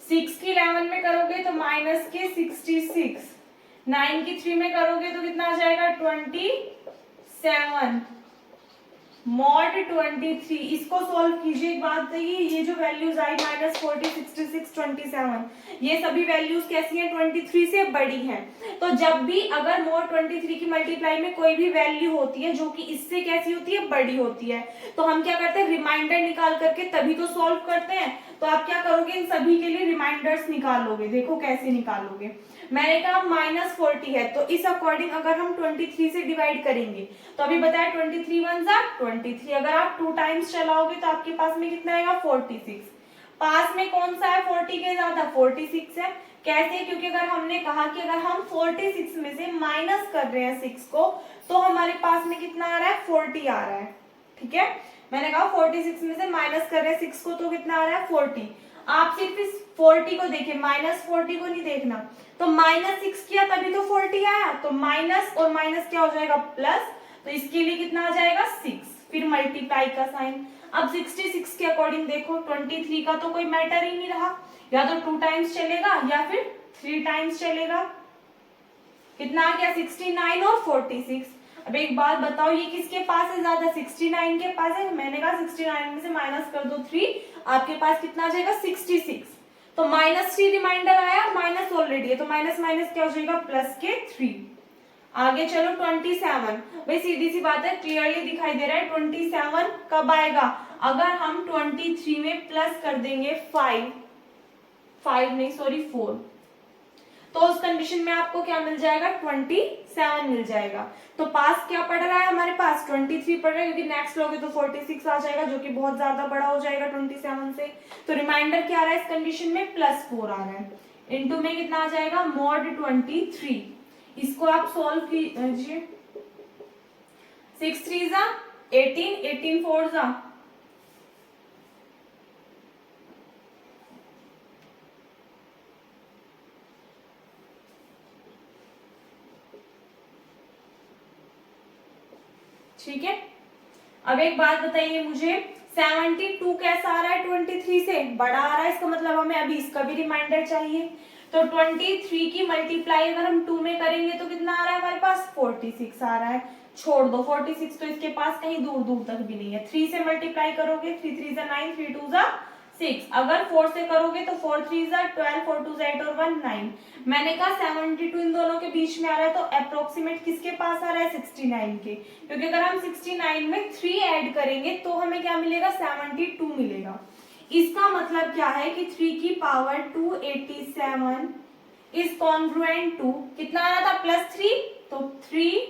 S1: 6 की 11 में करोगे तो माइनस के 66। 9 की 3 में करोगे तो कितना आ जाएगा, 27 मॉड 23। इसको सॉल्व कीजिए। एक बात देखिए, ये जो वैल्यूज आई माइनस 40, 66, 27, ये सभी वैल्यूज कैसी हैं, 23 से बड़ी हैं। तो जब भी अगर मॉड 23 की मल्टीप्लाई में कोई भी वैल्यू होती है जो कि इससे कैसी होती है, बड़ी होती है, तो हम क्या करते हैं, रिमाइंडर निकाल करके तभी तो सॉल्व करते हैं। तो आप क्या करोगे, इन सभी के लिए रिमाइंडर्स निकालोगे। देखो कैसे निकालोगे, मैंने कहा माइनस 40 है, तो इस अकॉर्डिंग अगर हम 23 से डिवाइड करेंगे तो अभी बताया 23 1 जा 23। अगर आप 2 टाइम्स चलाओगे तो आपके पास में कितना आएगा, 46। पास में कौन सा है, 40 के ज्यादा 46 है। कैसे, क्योंकि अगर हमने कहा कि अगर हम 46 में से माइनस कर रहे हैं 6 को, तो हमारे पास में कितना आ रहा है, 40 आ रहा है। ठीक है, मैंने कहा 46 में से माइनस कर रहे हैं 6 को, तो कितना आ रहा है, 40। आप सिर्फ इस 40 को देखिए, माइनस 40 को नहीं देखना। तो माइनस 6 किया तभी तो 40 आया, तो माइनस और माइनस क्या हो जाएगा, प्लस। तो इसके लिए कितना आ जाएगा, 6, फिर मल्टीप्लाई का साइन। अब 66 के अकॉर्डिंग देखो, 23 का तो कोई मैटर ही नहीं रहा, या तो 2 टाइम्स चलेगा या फिर 3 टाइम्स चलेगा। कितना आ गया, 69 और 46। अब एक बात बताओ, ये किसके पास है ज्यादा, 69 के पास है। मैंने कहा 69 में से माइनस कर दो 3, आपके पास कितना आ जाएगा, 66। तो माइनस 3 रिमाइंडर आया, माइनस ऑलरेडी है, तो माइनस माइनस क्या हो जाएगा, प्लस के 3। आगे चलो 27, भाई सीधी सी बात है, क्लियरली दिखाई दे रहा है 27 कब आएगा, अगर हम 23 में प्लस कर देंगे 4, तो उस कंडीशन में आपको क्या मिल जाएगा, 27 मिल जाएगा। तो पास क्या पड़ रहा है हमारे पास, 23 पड़ रहा है, क्योंकि नेक्स्ट लोगे तो 46 आ जाएगा, जो कि बहुत ज्यादा बड़ा हो जाएगा 27 से। तो रिमाइंडर क्या आ रहा है इस कंडीशन में, +4 आ रहा है, इनटू में कितना आ जाएगा, mod 23। इसको आप सोल्व कीजिए, 6 3 जा 18, 18 4 जा, ठीक है। अब एक बात बताइए मुझे, 72 कैसा आ रहा है 23 से, बड़ा आ रहा है, इसका मतलब हमें अभी इसका भी रिमाइंडर चाहिए। तो 23 की मल्टीप्लाई अगर हम 2 में करेंगे तो कितना आ रहा है हमारे पास, 46 आ रहा है। छोड़ दो 46, तो इसके पास कहीं दूर दूर तक भी नहीं है। 3 से मल्टीप्लाई करोगे, 3 3 जा 9, 3 2 जा 6, अगर 4 से करोगे तो 4 3 जा 12, 4 2 जा 8 और 1 9। मैंने कहा 72 इन दोनों के बीच में आ रहा है, तो अप्रोक्सीमेट किसके पास आ रहा है, 69 के, क्योंकि अगर हम 69 में 3 ऐड करेंगे तो हमें क्या मिलेगा, 72 मिलेगा। इसका मतलब क्या है कि 3 की पावर 287 इज कॉन्ग्रुएंट टू, कितना आ रहा था, +3, तो 3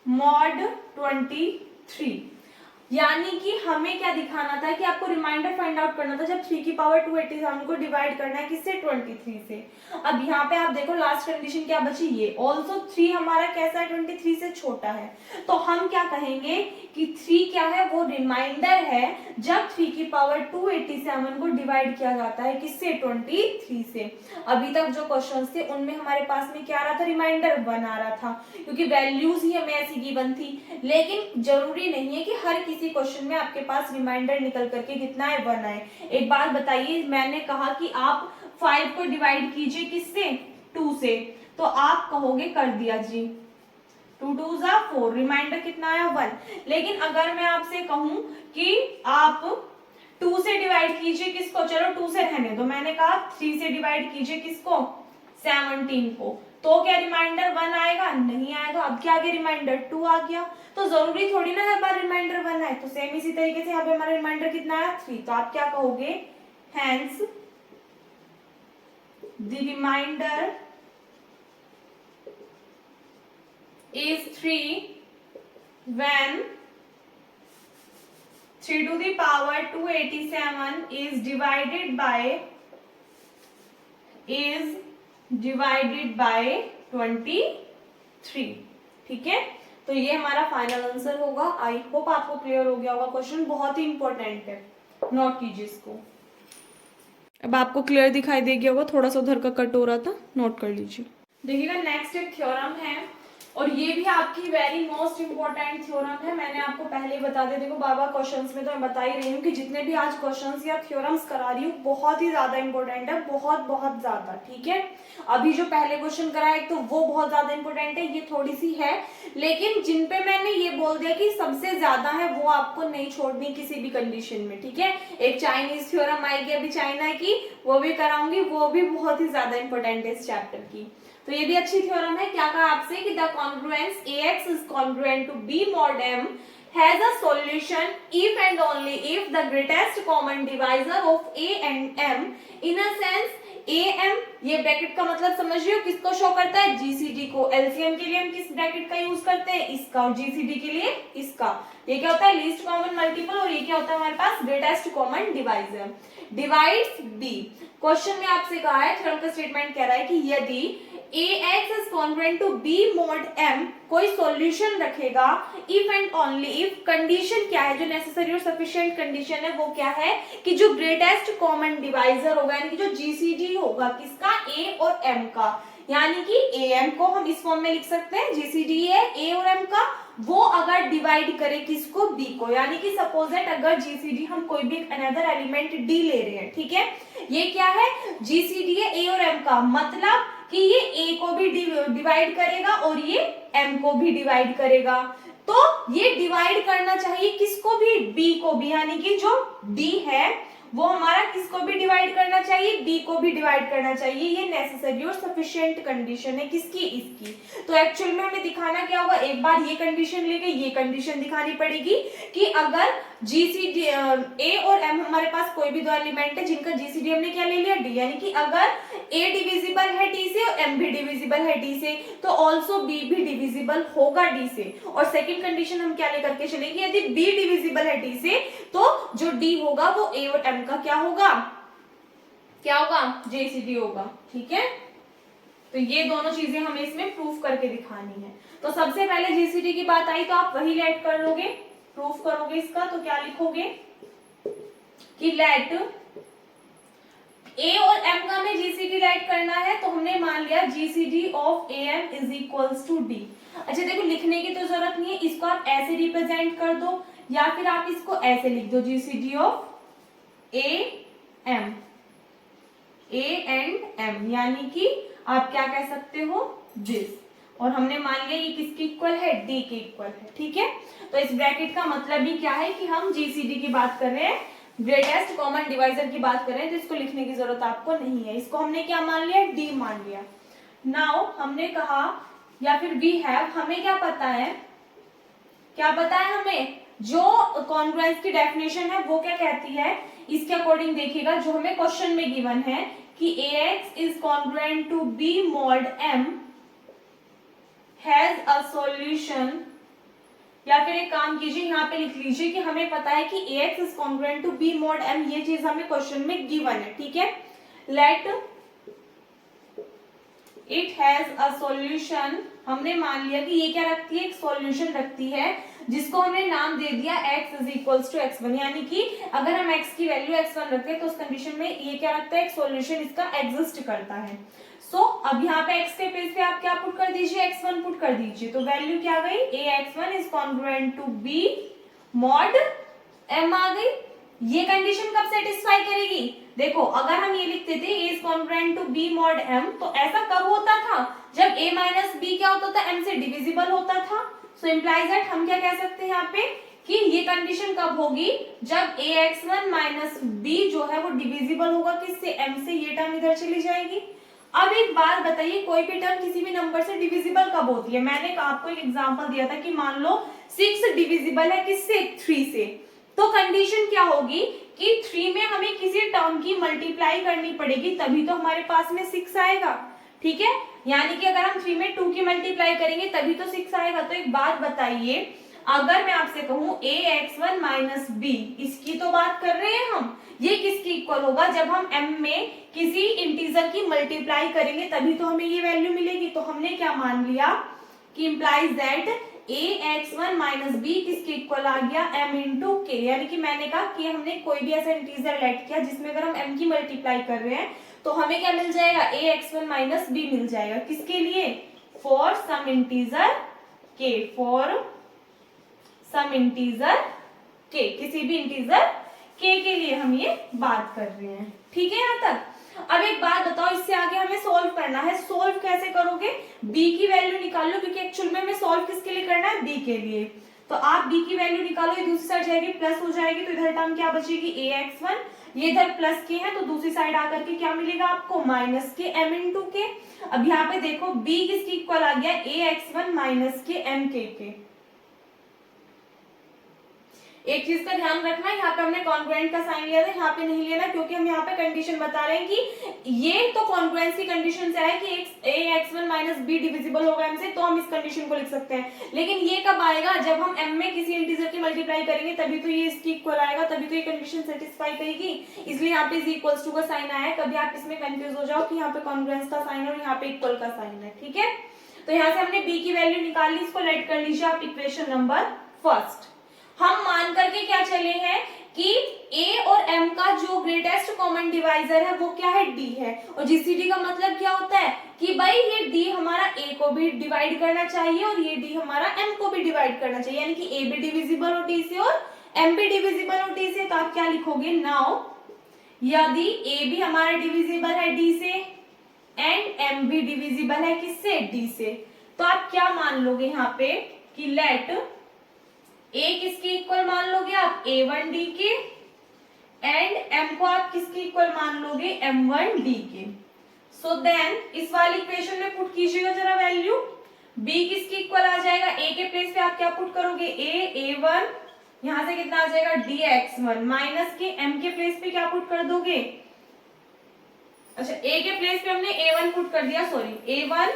S1: mod 23। यानी कि हमें क्या दिखाना था कि आपको रिमाइंडर फाइंड आउट करना था जब 3 की पावर 287 को डिवाइड करना है किससे, 23 से। अब यहाँ पे आप देखो लास्ट कंडीशन क्या बची, ये ऑल्सो 3 हमारा कैसा है, 23 से छोटा है, तो हम क्या कहेंगे कि 3 क्या है, वो रिमाइंडर है जब 3 की पावर 287 को डिवाइड किया जाता है किससे, 23 से। अभी तक जो क्वेश्चन थे उनमें हमारे पास में क्या आ रहा था, रिमाइंडर 1 आ रहा था, क्योंकि वैल्यूज ही हमें ऐसी गिवन थी। लेकिन जरूरी नहीं है कि हर किसी क्वेश्चन में आपके पास रिमाइंडर निकल करके कितना है, 1 आए। एक बात बताइए, मैंने कहा कि आप 5 को डिवाइड कीजिए किससे, 2 से, तो आप कहोगे कर दिया जी, 2 2 जा 4, रिमाइंडर कितना आया, 1। लेकिन अगर मैं आपसे कहूं कि आप 2 से डिवाइड कीजिए किसको, चलो 2 से रहने दो, मैंने कहा 3 से डिवाइड कीजिए किसको, 17 को, तो क्या रिमाइंडर 1 आएगा, नहीं आएगा। अब क्या आ गया, रिमाइंडर 2 आ गया। तो जरूरी थोड़ी ना हर बार रिमाइंडर 1 आए, तो सेम इसी तरीके से यहाँ पे हमारा रिमाइंडर कितना आया, 3। तो आप क्या कहोगे, hence the remainder is 3 when 3 to the power 287 is divided by 23। ठीक है, तो ये हमारा फाइनल आंसर होगा। आई होप आपको क्लियर हो गया होगा, क्वेश्चन बहुत ही इंपॉर्टेंट है, नोट कीजिए इसको। अब आपको क्लियर दिखाई दे गया होगा, थोड़ा सा उधर का कट हो रहा था, नोट कर लीजिए। देखिएगा नेक्स्ट एक थ्योरम है, और ये भी आपकी वेरी मोस्ट इंपॉर्टेंट थ्योरम है। मैंने आपको पहले ही बता दिया, देखो बाबा क्वेश्चंस में तो मैं बता ही रही हूँ कि जितने भी आज क्वेश्चंस या थ्योरम्स करा रही हूँ बहुत ही ज्यादा इंपॉर्टेंट है, बहुत बहुत ज्यादा। ठीक है, अभी जो पहले क्वेश्चन करा है तो वो बहुत ज्यादा इंपॉर्टेंट है, ये थोड़ी सी है, लेकिन जिन पे मैंने ये बोल दिया कि सबसे ज्यादा है वो आपको नहीं छोड़नी किसी भी कंडीशन में। ठीक है, एक चाइनीज थ्योरम आएगी अभी चाइना की, वो भी कराऊंगी, वो भी बहुत ही ज्यादा इंपॉर्टेंट है इस चैप्टर की। तो ये भी अच्छी थ्योरम है। क्या कहा आपसे कि the congruence ax is congruent to b mod m has a solution if and only if the greatest common divisor of a and m in a sense am, ये ब्रैकेट का मतलब समझ रहे हो किसको शो करता है, जीसीडी को। एलसीएम के लिए हम किस ब्रैकेट का यूज करते हैं, इसका, और जीसीडी के लिए इसका। ये क्या होता है, लीस्ट कॉमन मल्टीपल, और ये क्या होता है हमारे पास, greatest common divisor. Divides B, question में आपसे कहा है, थ्योरम का स्टेटमेंट कह रहा है कि यदि ax is congruent to b mod m कोई सॉल्यूशन रखेगा if and only if, condition क्या है, जो नेसेसरी और सफिशिएंट कंडीशन है वो क्या है कि जो ग्रेटेस्ट कॉमन डिवाइजर होगा, यानी कि जो जीसीडी होगा किसका, a और m का, यानी कि am को हम इस फॉर्म में लिख सकते हैं, जीसीडी है a और m का, वो अगर डिवाइड करे किसको, b को, यानी कि सपोज दैट अगर जीसीडी हम कोई भी अनदर एलिमेंट d ले रहे हैं, ठीक है, ये क्या है, जीसीडी है a और m का, मतलब कि ये a को भी डिवाइड करेगा और ये m को भी डिवाइड करेगा, तो ये डिवाइड करना चाहिए किसको भी, b को भी, यानी कि जो d है वो हमारा किसको भी डिवाइड करना चाहिए, बी को भी डिवाइड करना चाहिए। ये नेसेसरी और सफिशिएंट कंडीशन है किसकी, इसकी। तो एक्चुअल में हमें दिखाना क्या होगा, एक बार ये कंडीशन लेके ये कंडीशन दिखानी पड़ेगी कि अगर जीसीडी ए और एम हमारे पास कोई भी दो एलिमेंट है जिनका जीसीडी हमने क्या ले लिया, डी, यानी कि अगर ए डिविजिबल है डी से और एम भी डिविजिबल है डी से, तो ऑल्सो बी भी डिविजिबल होगा डी से। और सेकंड कंडीशन हम क्या लेकर के चलेंगे, यदि बी डिविजिबल है डी से तो जो डी होगा वो ए और एम का क्या होगा, क्या होगा, जेसीडी होगा। ठीक है, तो ये दोनों चीजें हमें इसमें प्रूफ करके दिखानी है। तो सबसे पहले जीसीडी की बात आई तो आप वही लेट कर लोगे, प्रूफ करोगे इसका, तो क्या लिखोगे कि लेट ए और एम का हमें जीसीडी राइट करना है, तो हमने मान लिया GCD of A M is equals to D. अच्छा देखो, लिखने की तो जरूरत नहीं है, इसको आप ऐसे रिप्रेजेंट कर दो या फिर आप इसको ऐसे लिख दो, GCD of A M, A and M, यानी कि आप क्या कह सकते हो, दिस। और हमने मान लिया ये किसके इक्वल है, डी के इक्वल है। ठीक है, तो इस ब्रैकेट का मतलब भी क्या है कि हम जीसीडी की बात कर रहे हैं, ग्रेटेस्ट कॉमन डिवाइजर की बात कर रहे हैं, तो इसको लिखने की जरूरत आपको नहीं है। इसको हमने क्या मान लिया, डी मान लिया। नाउ हमने कहा या फिर वी हैव, हमें क्या पता है, क्या पता है हमें, जो कॉन्ग्रुएंस की डेफिनेशन है वो क्या कहती है, इसके अकॉर्डिंग देखिएगा जो हमें क्वेश्चन में गिवन है कि ax is congruent to b mod m has a solution, या फिर एक काम कीजिए यहाँ पे लिख लीजिए कि हमें पता है कि ax is congruent to b mod m, ये चीज हमें क्वेश्चन में गिवन है। ठीक है, let it has a solution, हमने मान लिया कि ये क्या रखती है, एक सॉल्यूशन रखती है जिसको हमने नाम दे दिया x is equals to x1, यानी कि अगर हम x की वैल्यू x1 रखते हैं तो उस कंडीशन में ये क्या रखता है, एक सॉल्यूशन इसका एग्जिस्ट करता है। सो अब यहाँ पे x के पेज पे आप क्या पुट कर दीजिए, x1 पुट कर दीजिए, तो वैल्यू क्या गई, ax1 is congruent to b mod m आ गई। ये कंडीशन कब सेटिस्फाई करेगी, देखो अगर हम ये लिखते थे a is congruent to b mod m, तो ऐसा कब होता था, जब a माइनस b क्या होता था, m से डिविजिबल होता था। सो इम्प्लाइज दैट हम क्या कह सकते हैं यहाँ पे कि ये कंडीशन कब होगी, जब ax1 माइनस b जो है वो डिविजिबल होगा किससे, m से, ये टर्म इधर चली जाएगी। अब एक बात बताइए, कोई भी टर्म किसी भी नंबर से डिविजिबल कब होती है, मैंने आपको एक एग्जांपल दिया था कि मान लो 6 डिविजिबल है किससे, 3 से, तो कंडीशन क्या होगी कि 3 में हमें किसी टर्म की मल्टीप्लाई करनी पड़ेगी तभी तो हमारे पास में 6 आएगा। ठीक है, यानी कि अगर हम 3 में 2 की मल्टीप्लाई करेंगे तभी तो 6 आएगा। तो एक बात बताइए, अगर मैं आपसे कहूं ax1 माइनस b, इसकी तो बात कर रहे हैं हम, ये किसकी इक्वल होगा, जब हम m में किसी इंटीजर की मल्टीप्लाई करेंगे तभी तो हमें ये वैल्यू मिलेगी। तो हमने क्या मान लिया कि implies that ax1 minus b किसके इक्वल आ गया, m इंटू के, यानी कि मैंने कहा कि हमने कोई भी ऐसा इंटीजर लेट किया जिसमें अगर हम m की मल्टीप्लाई कर रहे हैं तो हमें क्या मिल जाएगा, ax1 माइनस b मिल जाएगा, किसके लिए, for some integer k, for some integer k, किसी भी इंटीजर k के लिए हम ये बात कर रहे हैं। ठीक है यहाँ तक। अब एक बात बताओ, इससे आगे हमें सॉल्व करना है, सॉल्व कैसे करोगे, b की वैल्यू निकाल लो, क्योंकि एक्चुअल में हमें सॉल्व किसके लिए करना है, b के लिए। तो आप b की वैल्यू निकालो, ये दूसरी साइड जाएगी प्लस हो जाएगी, तो इधर टर्म क्या बचेगी, ax1, ये इधर प्लस के है तो दूसरी साइड आकर के क्या मिलेगा आपको, माइनस के m इंटू के। अब यहाँ पे देखो b किसकी इक्वल आ गया, ax1 माइनस के m के। एक चीज का ध्यान रखना, यहाँ पे हमने कॉन्ग्रुएंट का साइन लिया था, यहाँ पे नहीं लेना, क्योंकि हम यहाँ पे कंडीशन बता रहे हैं कि ये तो कॉन्ग्रुएंस की कंडीशन से है कि ax1 माइनस b डिविजिबल होगा m से, तो हम इस कंडीशन को लिख सकते हैं। लेकिन ये कब आएगा, जब हम m में किसी इंटीजर की मल्टीप्लाई करेंगे तभी तो ये इसकी इक्वल आएगा, तभी तो ये कंडीशन सेटिस्फाई करेगी, इसलिए यहाँ पे इज इक्वल्स टू का साइन आया है। कभी आप इसमें कंफ्यूज हो जाओ कि यहाँ पे कॉन्ग्रुएंस का साइन और यहाँ पे इक्वल का साइन है। ठीक है, तो यहाँ से हमने b की वैल्यू निकाल ली, इसको लेट कर लीजिए आप इक्वेशन नंबर फर्स्ट। हम मान करके क्या चले हैं कि a और m का जो ग्रेटेस्ट कॉमन डिवाइजर है वो क्या है, d है, और जीसीडी का मतलब क्या होता है कि भाई ये d हमारा a को भी डिवाइड करना चाहिए और ये d हमारा m को भी डिवाइड करना चाहिए, यानी कि a भी डिविजिबल हो d से और m भी डिविजिबल हो d से। तो आप क्या लिखोगे, नाउ यदि a भी हमारा डिविजिबल है d से एंड m भी डिविजिबल है किससे, d से, तो आप क्या मान लोगे यहाँ पे कि लेट a किसके इक्वल मान लोगे आप, a1 d के एंड m को आप किसके इक्वल मान लोगे, m1d के। सो देन इस वाली इक्वेशन में पुट कीजिएगा जरा वैल्यू, b किसके इक्वल आ जाएगा, a के प्लेस पे आप क्या पुट करोगे, a1, यहां से कितना आ जाएगा dx1 माइनस के m के प्लेस पे क्या पुट कर दोगे, अच्छा a के प्लेस पे हमने a1 पुट कर दिया, sorry a1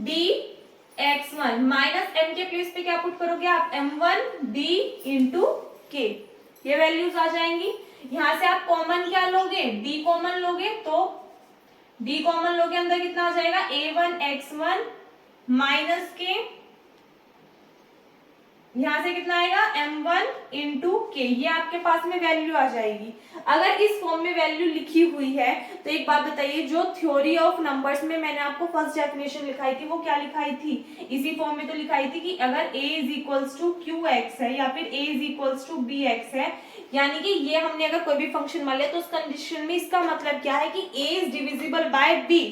S1: dx1 minus m के प्लेस पे क्या पुट करोगे आप, m1d इंटू k, ये वैल्यूज आ जाएंगी। यहां से आप कॉमन क्या लोगे, d कॉमन लोगे, तो d कॉमन लोगे अंदर कितना आ जाएगा, a1x1 माइनस के, यहां से कितना आएगा m1 इंटू के, ये आपके पास में वैल्यू आ जाएगी। अगर इस फॉर्म में वैल्यू लिखी हुई है तो एक बात बताइए, जो थ्योरी ऑफ नंबर्स में मैंने आपको फर्स्ट डेफिनेशन लिखाई थी वो क्या लिखाई थी, इसी फॉर्म में तो लिखाई थी कि अगर a is equals to Q X है या फिर a is equals to B X है, यानी कि ये हमने अगर कोई भी फंक्शन मान लिया तो उस कंडीशन में इसका मतलब क्या है कि a is divisible bye b,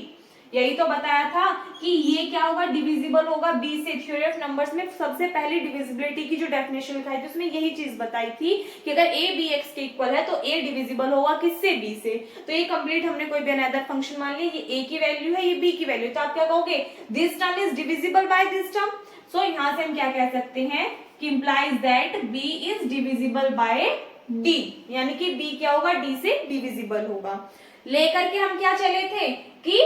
S1: यही तो बताया था कि ये क्या होगा, डिविजिबल होगा b से। थ्योरी ऑफ नंबर्स में सबसे पहले डिविजिबिलिटी की जो डेफिनेशन लिखाई थी उसमें यही चीज बताई थी कि अगर a b x के इक्वल है तो a डिविजिबल होगा किससे, b से। तो ये कंप्लीट हमने कोई भी अनदर फंक्शन मान लिया, ये a की वैल्यू है, ये b की वैल्यू, तो आप क्या कहोगे, this term is divisible by this term. So यहां से हम क्या कह सकते हैं कि implies that b is divisible by d, यानी कि b क्या होगा, d से डिविजिबल होगा। लेकर के हम क्या चले थे कि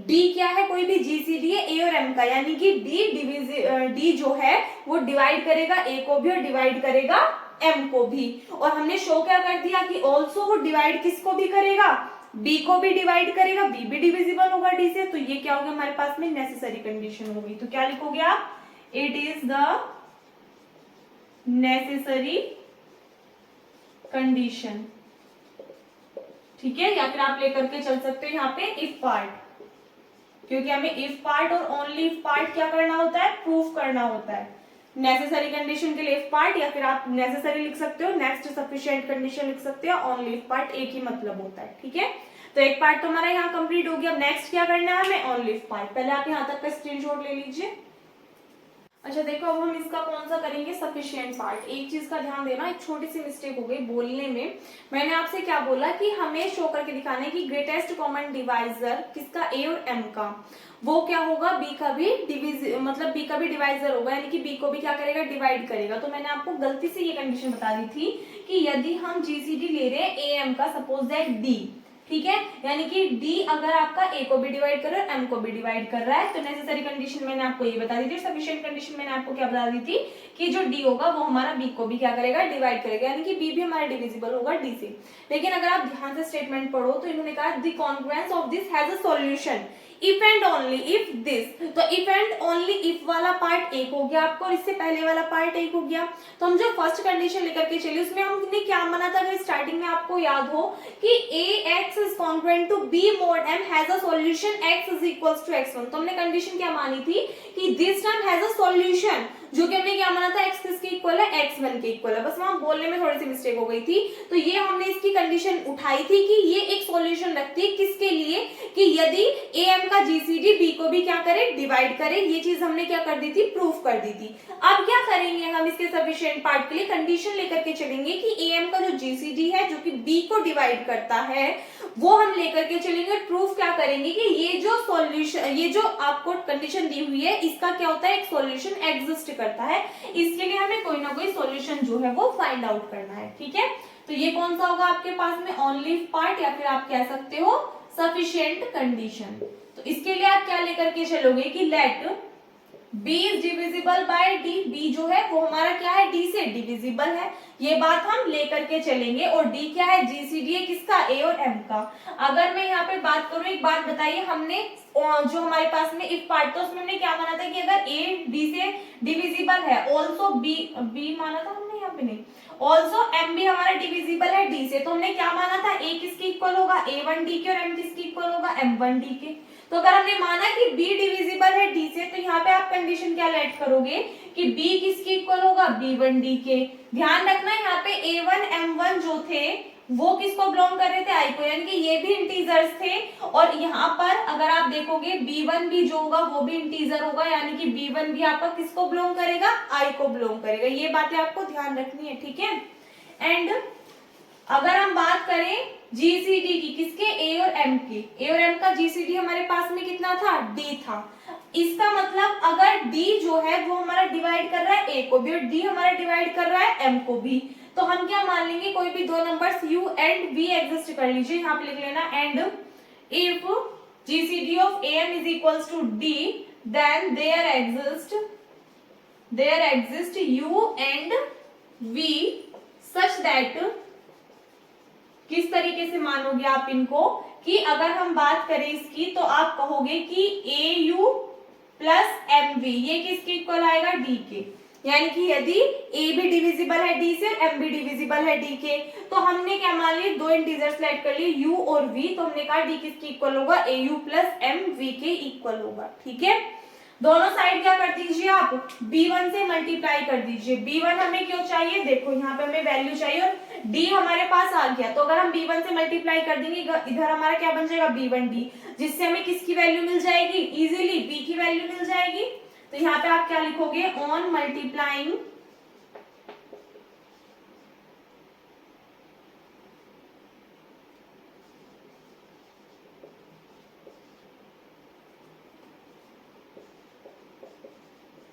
S1: d क्या है, कोई भी जीसीडी है a और m का, यानी कि d जो है वो डिवाइड करेगा a को भी और डिवाइड करेगा m को भी, और हमने शो क्या कर दिया कि ऑल्सो वो डिवाइड किसको भी करेगा, b को भी डिवाइड करेगा, b भी डिविजिबल होगा d से। तो ये क्या होगा हमारे पास में नेसेसरी कंडीशन होगी। तो क्या लिखोगे आप, it is the necessary condition, ठीक है। या फिर आप लेकर के चल सकते हो यहाँ पे इफ पार्ट, क्योंकि हमें इफ पार्ट और ओनली इफ पार्ट क्या करना होता है, प्रूफ करना होता है। नेसेसरी कंडीशन के लिए इफ पार्ट, या फिर आप नेसेसरी लिख सकते हो, नेक्स्ट सफिशिएंट कंडीशन लिख सकते हो, ओनली इफ पार्ट एक ही मतलब होता है, ठीक है। तो एक पार्ट तो हमारा यहाँ कंप्लीट हो गया। अब नेक्स्ट क्या करना है हमें, ओनली इफ पार्ट। पहले आप यहाँ तक का स्क्रीनशॉट ले लीजिए। अच्छा देखो, अब हम इसका कौन सा करेंगे, सफिशिएंट पार्ट। एक चीज का ध्यान देना, एक छोटी सी मिस्टेक हो गई बोलने में। मैंने आपसे क्या बोला कि हमें शो करके दिखाना है कि ग्रेटेस्ट कॉमन डिवाइजर किसका, a और m का, वो क्या होगा, b का भी मतलब b का भी डिवाइजर होगा, यानी कि b को भी क्या करेगा, डिवाइड करेगा। तो मैंने आपको गलती से ये कंडीशन बता दी थी कि यदि हम जीसीडी ले रहे हैं am का, सपोज दैट d, ठीक है, यानी कि d अगर आपका a को भी डिवाइड कर रहा है, m को भी डिवाइड कर रहा है, तो नेसेसरी कंडीशन मैंने आपको ये बता दी थी। सफिशिएंट कंडीशन मैंने आपको क्या बता दी थी कि जो d होगा वो हमारा b को भी क्या करेगा, डिवाइड करेगा, यानी कि b भी हमारा डिविजिबल होगा d से। लेकिन अगर आप ध्यान से स्टेटमेंट पढ़ो तो इन्होंने कहा the congruence of this has a solution if and only if this, तो इफ एंड ओनली इफ वाला पार्ट एक हो गया आपको और इससे पहले वाला पार्ट एक हो गया। तो हम जो फर्स्ट कंडीशन लेकर के चलिए उसमें हमने क्या माना था, अगर स्टार्टिंग में आपको याद हो कि ax is congruent to b mod m has a solution x is equals to x1, तो हमने कंडीशन क्या मानी थी कि this term has a solution, जो कि हमने क्या माना था, x किसके इक्वल है, x1 के इक्वल है। बस वहां बोलने में थोड़ी सी मिस्टेक हो गई थी। तो ये हमने इसकी कंडीशन उठाई थी कि ये एक सॉल्यूशन रखती है किसके लिए, कि यदि am का जीसीडी b को भी क्या करे, डिवाइड करे। ये चीज हमने क्या कर दी थी, प्रूफ कर दी थी। अब क्या करेंगे हम इसके सफिशिएंट पार्ट के लिए कंडीशन लेकर के चलेंगे कि am का जो जीसीडी है जो कि b को डिवाइड करता है वो हम लेकर के चलेंगे। प्रूफ क्या करेंगे कि ये जो सॉल्यूशन, ये जो आपको कंडीशन दी हुई है इसका क्या होता है, एक सॉल्यूशन एग्जिस्ट करता है। इसके लिए हमें कोई ना कोई सॉल्यूशन जो है वो फाइंड आउट करना है, ठीक है। तो ये कौन सा होगा आपके पास में, ओनली इफ पार्ट, या फिर आप कह सकते हो सफिशिएंट कंडीशन। तो इसके लिए आप क्या लेकर के चलोगे कि let b is divisible by d, b जो है वो हमारा क्या है, d से डिविजिबल है, ये बात हम लेकर के चलेंगे। और d क्या है, जीसीडी है किसका, a और m का। अगर मैं यहाँ पे बात करूँ, एक बात बताइए, हमने जो हमारे पास में इफ पार्ट था उसमें हमने क्या माना था कि अगर a d से डिविजिबल है, ऑल्सो b माना था हमने, यहाँ पे नहीं, ऑल्सो m भी हमारा डिविजिबल है d से। तो हमने क्या माना था, a किसके इक्वल होगा, a1d के, और m किसके इक्वल होगा, m1d के। तो अगर हमने माना कि b डिविजिबल है d से, तो यहाँ पे आप कंडीशन क्या लेट करोगे कि b किसके इक्वल होगा, b1d के। ध्यान रखना यहाँ पे a1 m1 जो थे वो किसको बिलोंग कर रहे थे, i को, यानी कि ये भी इंटीजर्स थे। और यहाँ पर अगर आप देखोगे b1 भी जो होगा वो भी इंटीजर होगा, यानी कि b1 भी आपका किसको बिलोंग करेगा, i को बिलोंग करेगा। ये बातें आपको ध्यान रखनी है, ठीक है। एंड अगर हम बात करें जीसीडी की, किसके, ए और एम की, ए और एम का जीसीडी हमारे पास में कितना था, डी था। इसका मतलब अगर डी जो है वो हमारा डिवाइड कर रहा है ए को भी और डी हमारा डिवाइड कर रहा है एम को भी, तो हम क्या मान लेंगे, कोई भी दो numbers u and v exist कर लीजिए, यहाँ पे लिख लेना and if GCD of am is equals to d then there exist u and v such that, किस तरीके से मानोगे आप इनको, कि अगर हम बात करें इसकी तो आप कहोगे कि au प्लस mv ये किसके इक्वल आएगा, d के, यानी कि यदि a भी डिविजिबल है d से और m भी डिविजिबल है d के, तो हमने क्या मान लिया, दो इंटीजर्स लेट कर लिए u और v, तो हमने कहा d किसके इक्वल होगा, au प्लस mv के इक्वल होगा। ठीक है, दोनों साइड क्या कर दीजिए आप, b1 से मल्टीप्लाई कर दीजिए। b1 हमें क्यों चाहिए, देखो यहाँ पे हमें वैल्यू चाहिए और d हमारे पास आ गया, तो अगर हम b1 से मल्टीप्लाई कर देंगे इधर हमारा क्या बन जाएगा, b1d, जिससे हमें किसकी वैल्यू मिल जाएगी, इजीली b की वैल्यू मिल जाएगी। तो यहाँ पे आप क्या लिखोगे, on multiplying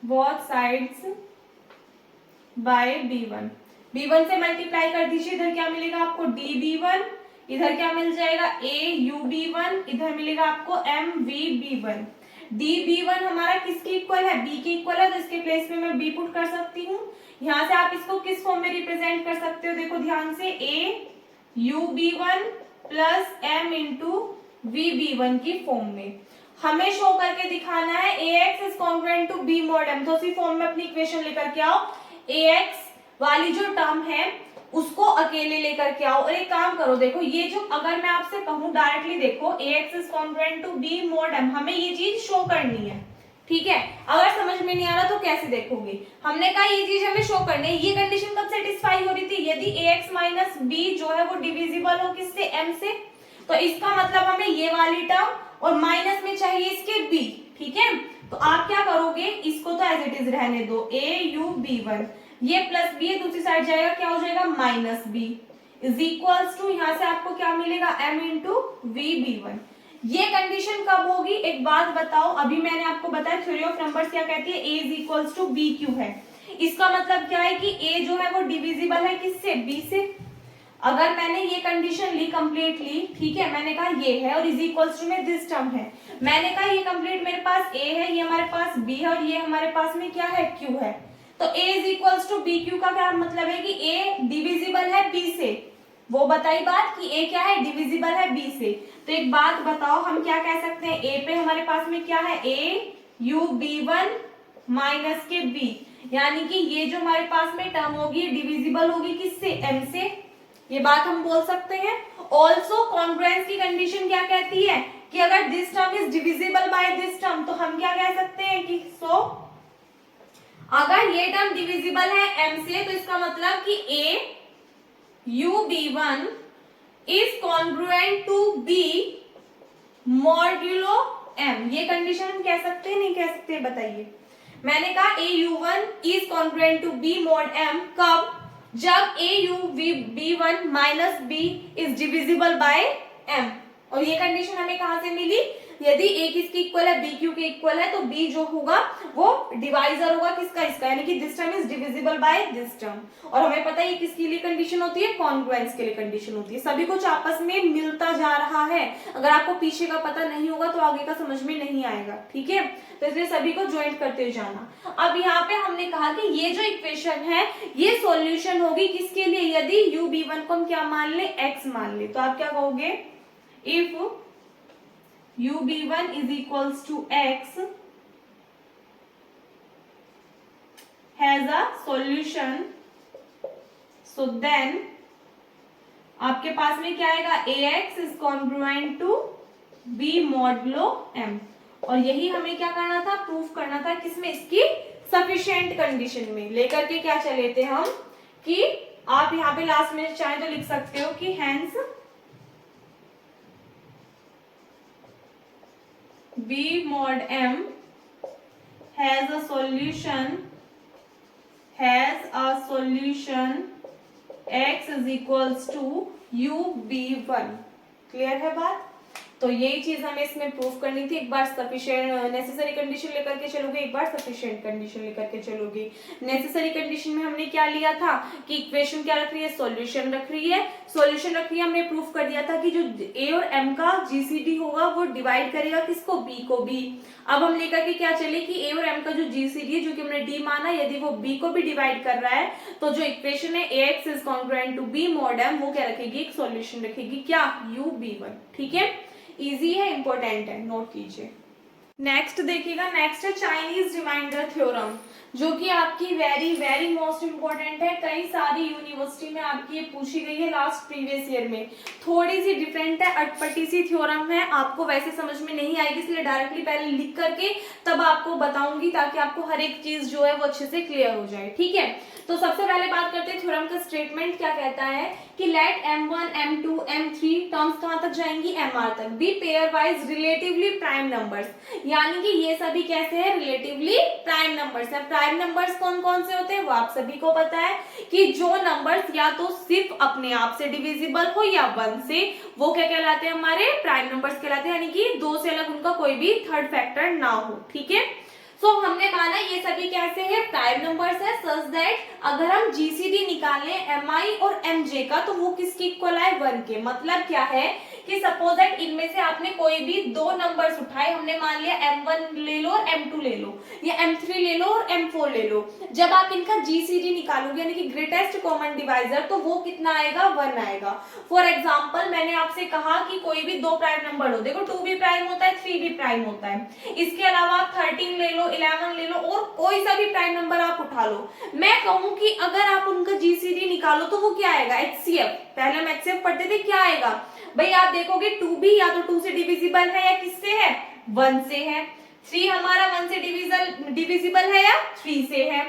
S1: both sides by b1, b1 से मल्टीप्लाई कर दीजिए, इधर क्या मिलेगा आपको, db1, इधर क्या मिल जाएगा, aub1, इधर मिलेगा आपको mvb1। db1 हमारा किसके इक्वल है, b के इक्वल है, तो इसके प्लेस में मैं b पुट कर सकती हूँ। यहाँ से आप इसको किस फॉर्म में रिप्रेजेंट कर सकते हो, देखो ध्यान से, aub1 plus m into vb1 की फॉर्म में हमें शो करके दिखाना है ax is congruent to b mod m, तो उसी फॉर्म में अपनी इक्वेशन लेकर के आओ, ax वाली जो टर्म है उसको अकेले लेकर के आओ। और एक काम करो, देखो ये जो अगर मैं आपसे कहूं डायरेक्टली, देखो ax is congruent to b mod m, हमें ये चीज शो करनी है। ठीक है, अगर समझ में नहीं आ रहा तो कैसे देखोगे, हमने कहा ये चीज हमें शो करनी है। ये कंडीशन कब सेटिस्फाई हो रही थी, यदि ax माइनस b जो है वो डिविजिबल हो किससे, m से, तो इसका मतलब हमें ये वाली टर्म और माइनस में चाहिए इसके b। ठीक है, तो आप क्या करोगे, इसको तो एज इट इज रहने दो, aub1, ये प्लस b है, दूसरी साइड जाएगा, क्या हो जाएगा, minus b is equals to, यहाँ से आपको क्या मिलेगा, m इंटू vb1। ये कंडीशन कब होगी, एक बात बताओ, अभी मैंने आपको बताया थ्योरी ऑफ नंबर्स क्या कहती है, a is equals to b क्यों है, इसका मतलब क्या है कि a जो है वो डिविजिबल है किससे, b से। अगर मैंने ये कंडीशन ली कंप्लीटली, ठीक है, मैंने कहा ये है और इज इक्वल्स टू में दिस टर्म है, मैंने कहा ये कंप्लीट मेरे पास a है, ये हमारे पास b है और ये हमारे पास में क्या है, q है, तो a is equals to b q का क्या मतलब है कि a डिविजिबल है b से, वो बताई बात कि a क्या है, डिविजिबल है b से। तो एक बात बताओ, हम क्या कह सकते हैं, a पे हमारे पास में क्या है, a u b1 माइनस के b, यानी कि ये जो हमारे पास में टर्म होगी डिविजिबल होगी किससे, m से, ये बात हम बोल सकते हैं। ऑल्सो कॉन्ग्रुएंस की कंडीशन क्या कहती है कि अगर this term is divisible by this term, तो हम क्या कह सकते हैं कि अगर ये टर्म डिविजिबल है m से, तो इसका मतलब कि a u b1 is congruent to b modulo m, ये कंडीशन हम कह सकते हैं नहीं कह सकते, बताइए। मैंने कहा au1 is congruent to b mod m, कब, जब aub1 minus b is divisible by m, और ये कंडीशन हमें कहां से मिली, यदि a किसके इक्वल है, b q के इक्वल है, तो b जो होगा वो डिवाइजर होगा किसका, इसका, यानी कि this term is divisible by this term. और हमें पता है ये किसके लिए कंडीशन होती है, कॉन्ग्रुएंस के लिए कंडीशन होती है। सभी कुछ आपस में मिलता जा रहा है, अगर आपको पीछे का पता नहीं होगा तो आगे का समझ में नहीं आएगा। ठीक है, तो इसलिए सभी को ज्वाइंट करते हुए जाना। अब यहाँ पे हमने कहा कि ये जो इक्वेशन है ये सॉल्यूशन होगी किसके लिए, यदि ub1 को हम क्या मान ले, x मान ले, तो आप क्या कहोगे, if ub1 is equals to x has a solution, so then आपके पास में क्या आएगा, ax is congruent to b modulo m, और यही हमें क्या करना था, प्रूफ करना था, किसमें, इसकी सफिशिएंट कंडीशन में। लेकर के क्या चले थे हम कि आप यहाँ पे लास्ट में चाहे तो लिख सकते हो कि hence b mod m has a solution x is equals to U B one. Clear है बात? तो यही चीज हमें इसमें प्रूफ करनी थी। एक बार सफिशिएंट नेसेसरी कंडीशन लेकर के चलोगे, एक बार सफिशिएंट कंडीशन लेकर के चलोगे। नेसेसरी कंडीशन में हमने क्या लिया था कि इक्वेशन क्या रख रही है, सॉल्यूशन रख रही है। सॉल्यूशन रख रही है, हमने प्रूफ कर दिया था कि जो ए और एम का जीसीडी होगा वो डिवाइड करेगा किसको, बी को भी। अब हम लेकर के क्या चले कि ए और एम का जो जीसीडी है, जो कि हमने डी माना, यदि वो बी को भी डिवाइड कर रहा है तो जो इक्वेशन है A X is congruent to B mod M, वो क्या रखेगी, एक सॉल्यूशन रखेगी, क्या, यू बी वन। ठीक है, इजी है, इंपॉर्टेंट है, नोट कीजिए। नेक्स्ट देखिएगा, नेक्स्ट है चाइनीज रिमाइंडर थ्योरम, जो कि आपकी वेरी वेरी मोस्ट इंपॉर्टेंट है। कई सारी यूनिवर्सिटी में आपकी ये पूछी गई है लास्ट प्रीवियस ईयर में। थोड़ी सी डिफरेंट है, अटपटी सी थ्योरम है, आपको वैसे समझ में नहीं आएगी, इसलिए डायरेक्टली पहले लिख करके तब आपको बताऊंगी, ताकि आपको हर एक चीज जो है वो अच्छे से क्लियर हो जाए। ठीक है, तो सबसे पहले बात करते हैं थ्योरम का स्टेटमेंट क्या कहता है कि late m1, m2, m3 terms कहां तक जाएंगी, mr तक, be pairwise relatively prime numbers. यानी कि ये सभी कैसे है, रिलेटिवली प्राइम नंबर्स है। प्राइम नंबर्स कौन कौन से होते हैं वो आप सभी को पता है कि जो नंबर्स या तो सिर्फ अपने आप से डिविजिबल हो या वन से, वो क्या कहलाते हैं, हमारे प्राइम नंबर्स कहलाते हैं। यानी कि दो से अलग उनका कोई भी थर्ड फैक्टर ना हो। ठीक है, सो हमने माना ये सभी कैसे है, प्राइम नंबर्स है, सच दैट अगर हम जीसीडी निकालें एम आई और एम जे का तो वो किसके इक्वल आए, वन के। मतलब क्या है कि सपोज दैट इनमें से आपने कोई भी दो नंबर्स उठाए, हमने मान लिया m1 ले लो और m2 ले लो, या m3 ले लो और m4 ले लो। जब आप इनका जीसीडी निकालोगे यानी कि ग्रेटेस्ट कॉमन डिवाइजर, तो वो कितना आएगा, वन आएगा। फॉर एग्जाम्पल मैंने आपसे कहा कि कोई भी दो प्राइम नंबर हो, देखो 2 भी प्राइम होता है, 3 भी प्राइम होता है। इसके अलावा आप 13 ले लो, 11 ले लो, और कोई सा भी प्राइम नंबर आप उठा लो। मैं कहूं कि अगर आप उनका जीसीडी निकालो तो वो क्या आएगा, एचसीएफ। पहले हम एचसीएफ पढ़ते थे, क्या आएगा भाई, आप देखोगे 2 भी या तो 2 से डिविजिबल है या किससे है, 1 से है। 3 हमारा 1 से डिविजिबल है या 3 से है।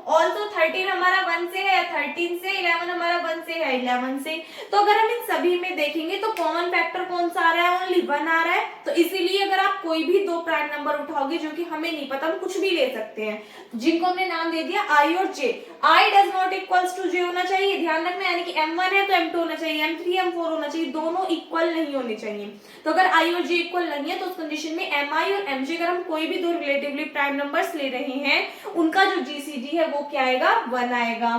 S1: ऑल्सो 13 हमारा 1 से है, 13 से। 11 हमारा 1 से है, 11 से। तो अगर हम इन सभी में देखेंगे तो कॉमन फैक्टर कौन सा आ रहा है, ओनली 1 आ रहा है। तो इसीलिए अगर आप कोई भी दो प्राइम नंबर उठाओगे, जो कि हमें नहीं पता, हम कुछ भी ले सकते हैं, जिनको हमने नाम दे दिया आई और J, I does not equals to J होना चाहिए, ध्यान रखना। यानी कि m1 है तो m2 होना चाहिए, m3 m4 होना चाहिए, दोनों इक्वल नहीं होने चाहिए। तो अगर आई और जे इक्वल नहीं है तो उस कंडीशन में mi और mj, अगर हम कोई भी दो रिलेटिवली प्राइम नंबर्स ले रहे हैं, उनका जो जीसीडी है वो क्या आएगा, 1 आएगा।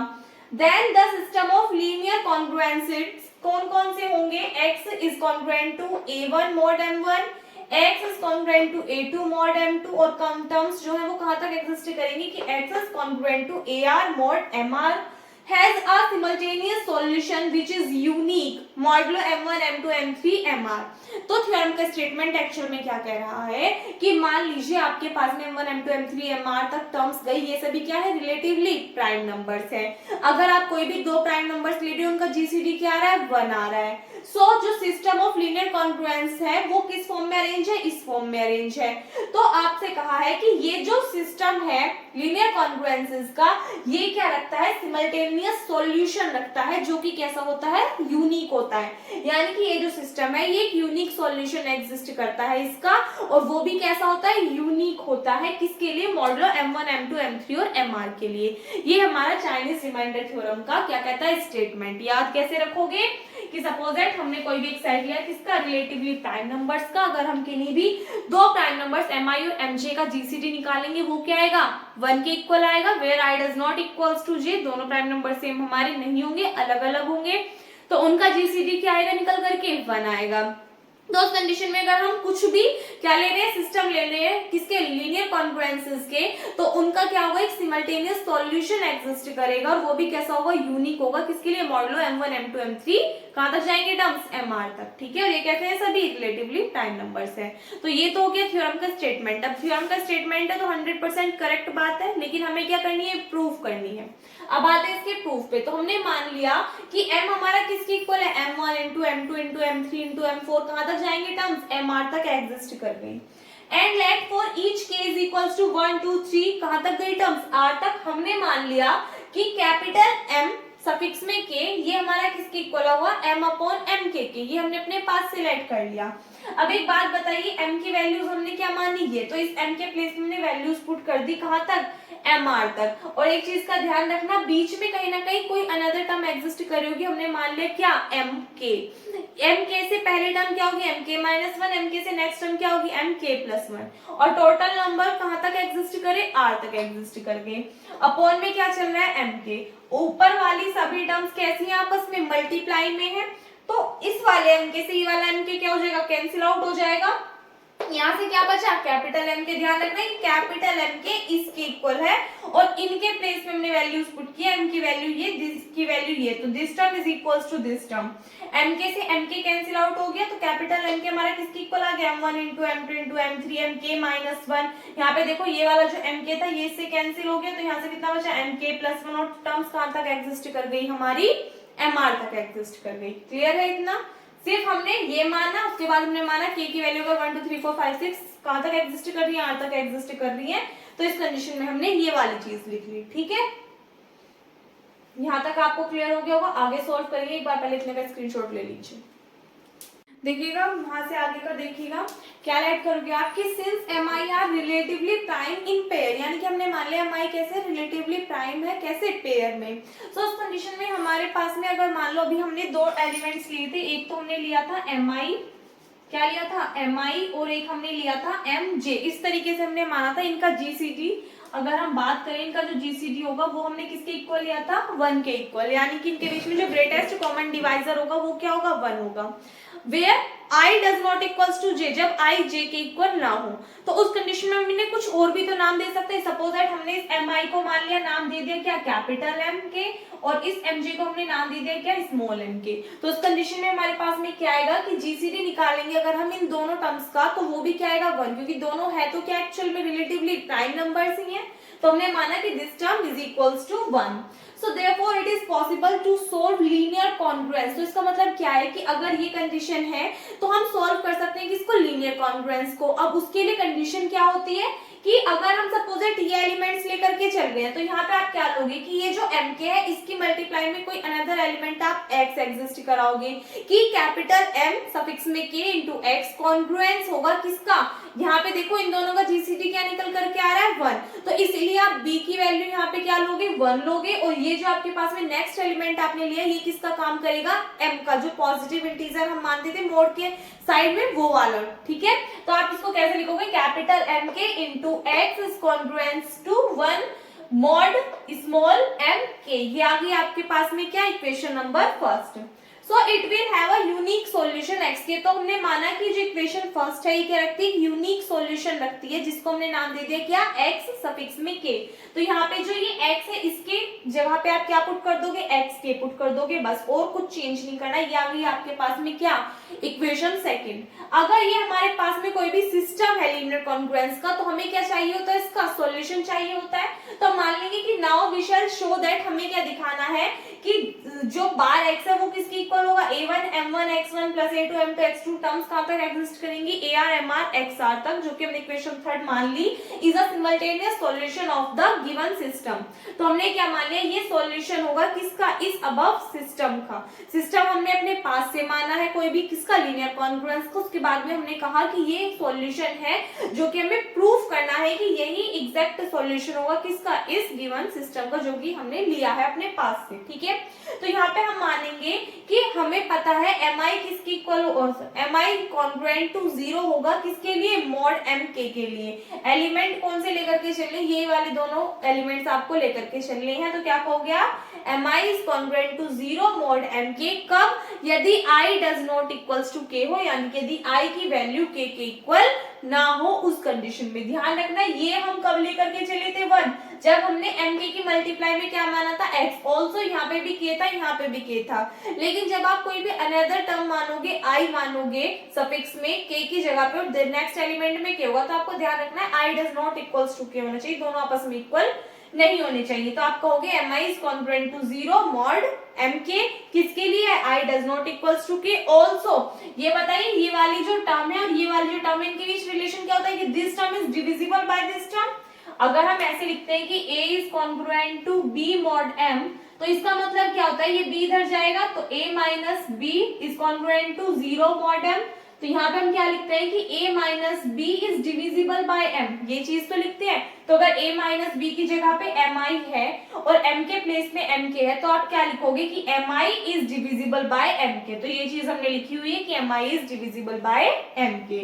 S1: Then the system of linear congruences कौन कौन से होंगे, x is congruent to a1 mod m1, x is congruent to a2 mod m2, और कम टर्म्स जो है वो कहां तक एग्जिस्ट करेंगी कि x is congruent to ar mod mr has a simultaneous solution which is unique modulo m1 m2 m3 mr। तो theorem का स्टेटमेंट एक्चुअल में क्या कह रहा है कि मान लीजिए आपके पास में m1 m2 m3 mr तक टर्म्स गई, ये सभी क्या है, रिलेटिवली प्राइम नंबर्स है। अगर आप कोई भी दो प्राइम नंबर्स ले रहे हो, उनका जीसीडी क्या आ रहा है, 1 आ रहा है। सो जो सिस्टम ऑफ लीनियर कॉन्ग्रुएंस है वो किस फॉर्म में अरेंज है, इस फॉर्म में अरेंज है। तो आपसे कहा है कि ये जो सिस्टम है लीनियर कॉन्ग्रुएंसेस का, ये क्या रखता है, सिमल्टेनियस सॉल्यूशन रखता है, जो कि कैसा होता है, यूनिक होता है। यानी कि ये जो सिस्टम है ये एक यूनिक सॉल्यूशन एग्जिस्ट करता है इसका, और वो भी कैसा होता है, यूनिक होता है। किसके लिए, मॉडुलो m1 m2 m3 और mr के लिए। ये हमारा चाइनीज रिमाइंडर थ्योरम का क्या कहता है, स्टेटमेंट। याद कैसे रखोगे कि सपोज दैट हमने कोई भी एक सेट लिया किसका, रिलेटिवली प्राइम नंबर्स का, अगर हम किन्हीं भी दो प्राइम नंबर्स mi और mj का जीसीडी निकालेंगे, वो क्या आएगा, 1 के इक्वल आएगा। Where i does not equals to j, दोनों प्राइम नंबर सेम हमारे नहीं होंगे, अलग अलग होंगे, तो उनका जीसीडी क्या आएगा निकल करके, 1 आएगा। तो उस कंडीशन में अगर हम कुछ भी क्या ले रहे हैं, सिस्टम ले रहे हैं किसके, लीनियर कॉन्ग्रुएंसेस के, तो उनका क्या होगा, एक सिमल्टेनियस सॉल्यूशन एग्जिस्ट करेगा, और वो भी कैसा होगा, यूनिक होगा। किसके लिए, मॉडुलो m1 m2 m3 कहां तक जाएंगे टर्म्स, mr तक। ठीक है, और ये कहते हैं सभी रिलेटिवली प्राइम नंबर्स है। तो ये तो हो गया थ्योरम का स्टेटमेंट। अब थ्योरम का स्टेटमेंट है तो 100% करेक्ट बात है, लेकिन हमें क्या करनी है, प्रूफ करनी है। अब आते हैं इसके प्रूफ पे। तो हमने मान लिया कि m हमारा किसके इक्वल है, m1 into m2 into m3 into m4 कहां तक जाएंगे टर्म्स, mr तक एग्जिस्ट कर गई। And let for each k is equals to 1 2 3 कहां तक गई टर्म्स, r तक। हमने मान लिया कि कैपिटल m सफिक्स में k, ये हमारा किसके इक्वल हुआ, m अपॉन m के, ये हमने अपने पास सिलेक्ट कर लिया। अब एक बात बताइए, m की वैल्यूज हमने क्या मानी है, तो इस m के प्लेस में हमने वैल्यूज पुट कर दी कहां तक, mr तक। और एक चीज का ध्यान रखना, बीच में कहीं ना कहीं कोई अनदर टर्म एग्जिस्ट करेगी, हमने मान लिया क्या, mk। mk से पहले टर्म क्या होगी, mk-1, mk से नेक्स्ट टर्म क्या होगी, mk+1, और टोटल नंबर कहां तक एग्जिस्ट करे, r तक एग्जिस्ट करके। अपॉन में क्या चल रहा है, mk। ऊपर वाली सभी टर्म्स कैसी हैं, आपस में मल्टीप्लाई में है, तो इस वाले mk से ये वाला mk क्या हो जाएगा, कैंसिल आउट हो जाएगा। यहाँ से क्या बचा, कैपिटल M के, ध्यान रखना कैपिटल M के इसके इक्वल है, और इनके प्लेस में हमने वैल्यूज पुट किया, M की वैल्यू ये, दिस की वैल्यू ये, तो this term is equals to this term. M के से M के कैंसिल आउट हो गया, तो कैपिटल M के हमारा किसके इक्वल आ गया, m1 into m2 into m3 mk-1। यहाँ पे देखो ये वाला जो mk था ये इससे कैंसिल हो गया, तो यहाँ से कितना बचा, mk+1, और टर्म्स कहाँ तक एग्जिस्ट कर गई हमारी, mr तक एग्जिस्ट कर गई। क्लियर है इतना, सिर्फ हमने ये माना, उसके बाद हमने माना k की वैल्यू का 1 2 3 4 5 6 कहां तक एग्जिस्ट कर रही है, r तक एग्जिस्ट कर रही है, तो इस कंडीशन में हमने ये वाली चीज लिख ली। ठीक है, यहां तक आपको क्लियर हो गया होगा। आगे सॉल्व करिए, एक बार पहले इतने का स्क्रीनशॉट ले लीजिए। देखिएगा वहां से आगे का देखिएगा, क्या ऐड करोगे आप कि since mi are relatively prime in pair, यानी कि हमने मान लिया mi कैसे रिलेटिवली प्राइम है, कैसे, पेयर में। सो उस कंडीशन में हमारे पास में अगर मान लो अभी हमने दो एलिमेंट्स लिए थे, एक तो हमने लिया था mi, क्या लिया था, mi, और एक हमने लिया था mj। इस तरीके से हमने माना था इनका जीसीडी, अगर हम बात करें इनका जो जीसीडी होगा वो हमने किसके इक्वल लिया था, 1 के इक्वल, यानी कि इनके बीच में जो ग्रेटेस्ट कॉमन डिवाइजर होगा वो क्या होगा, 1 होगा। Where I does not equals to j, जब I j के इक्वल ना हो, तो उस कंडीशन में हमने कुछ और भी तो नाम दे सकते हैं। सपोज दैट हमने इस mi को मान लिया, नाम दे दिया क्या, कैपिटल M के, और इस mj को हमने नाम दे दिया क्या, स्मॉल m के। तो उस कंडीशन में हमारे पास में क्या आएगा कि जीसीडी निकालेंगे अगर हम इन दोनों टर्म्स का, तो वो भी क्या आएगा, 1, क्योंकि दोनों है तो क्या एक्चुअल में रिलेटिवली प्राइम नंबर्स ही हैं, तो हमने माना कि this term is equals to 1। So therefore it is possible to solve linear congruence। तो इसका मतलब क्या है कि अगर ये कंडीशन है तो हम सॉल्व कर सकते हैं किसको, लीनियर कॉन्ग्रुएंस को। अब उसके लिए कंडीशन क्या होती है कि अगर हम सपोज ये एलिमेंट्स लेकर के चल रहे हैं, तो यहाँ पे आप क्या लोगे कि ये जो mk है इसकी मल्टीप्लाई में कोई अनदर एलिमेंट आप x एग्जिस्ट कराओगे, कि कैपिटल M सफिक्स में k इंटू x कॉन्ग्रुएंस होगा किसका, यहाँ पे देखो इन दोनों का जीसीडी क्या निकल करके आ रहा है, 1, तो इसलिए आप b की वैल्यू यहाँ पे क्या लोगे, 1 लोगे, और ये जो आपके पास में नेक्स्ट एलिमेंट आपने लिया ये किसका काम करेगा, m का, जो पॉजिटिव इंटीजर हम मानते थे मोड के साइड में वो वाला। ठीक है, तो आप इसको कैसे लिखोगे, कैपिटल M के into x is congruence to 1 mod small m k। ये आ गई आपके पास में क्या, equation number first. So it will have a unique solution x के, तो हमने माना कि जो इक्वेशन फर्स्ट है ये क्या रखती है, यूनिक सॉल्यूशन रखती है, जिसको हमने नाम दे दिया क्या, x सफिक्स में k। तो यहाँ पे जो ये x है इसके जगह पे आप क्या पुट कर दोगे, x k पुट कर दोगे, बस, और कुछ चेंज नहीं करना। ये आ गई आपके पास में क्या, इक्वेशन सेकंड। अगर ये हमारे पास में कोई भी सिस्टम है लीनियर कॉन्ग्रुएंस का, तो हमें क्या चाहिए होता है, इसका सॉल्यूशन चाहिए होता है। तो मान लेंगे कि now we shall show that, हमें क्या दिखाना है कि जो बार x है वो किसके इक्वल होगा, a1 m1 x1 plus a2 m2 x2 terms कहां तक एग्जिस्ट करेंगी, ar mr xr तक, जो कि हमने इक्वेशन थर्ड मान ली, is a simultaneous solution of the given system. तो हमने क्या मान लिया, ये सॉल्यूशन होगा किसका, इस अबव सिस्टम का। सिस्टम हमने अपने पास से माना है कोई भी किसका, लीनियर कॉन्ग्रुएंस को। उसके बाद में हमने कहा कि ये सॉल्यूशन है जो कि हमें प्रूफ करना है कि यही एग्जैक्ट सॉल्यूशन होगा किसका, इस गिवन सिस्टम का, जो कि हमने लिया है अपने पास से। ठीक है, तो यहाँ पे हम मानेंगे कि हमें पता है mi किसकी इक्वल, mi कॉन्ग्रुएंट टू 0 होगा किसके लिए, मॉड mk के लिए। एलिमेंट कौन से लेकर के चलने, ये वाले दोनों एलिमेंट्स आपको लेकर के चलने हैं। तो क्या कहोगे आप, mi is congruent to 0 mod mk, कब, यदि i does not equals to k हो, यानी कि यदि i की वैल्यू k के इक्वल ना हो, उस कंडीशन में। ध्यान रखना ये हम कब लेकर के चले थे, 1, जब हमने mk की मल्टीप्लाई में क्या माना था, x। ऑल्सो यहाँ पे भी k था, यहाँ पे भी k था, लेकिन जब आप कोई भी अनदर टर्म मानोगे, i मानोगे सफिक्स में k की जगह पे, और नेक्स्ट एलिमेंट में k होगा, तो आपको ध्यान रखना है i does not equals to k होना चाहिए, दोनों आपस में इक्वल नहीं होने चाहिए। तो आप कहोगे mi is congruent to 0 mod mk, किसके लिए, i does not equals to k। Also ये बताइए ये वाली जो टर्म है और ये वाली जो टर्म है, इनके बीच रिलेशन क्या होता है कि this term is divisible by this term. अगर हम ऐसे लिखते हैं कि a is congruent to b mod m, तो इसका मतलब क्या होता है, ये b इधर जाएगा तो a minus b is congruent to 0 mod m। तो यहाँ पे हम क्या लिखते हैं कि a minus B is divisible by m, ये चीज तो लिखते हैं। तो अगर a माइनस बी की जगह पे mi है और m के प्लेस में mk है, तो आप क्या लिखोगे कि mi is divisible bye mk। तो ये चीज हमने लिखी हुई है कि mi is divisible bye mk।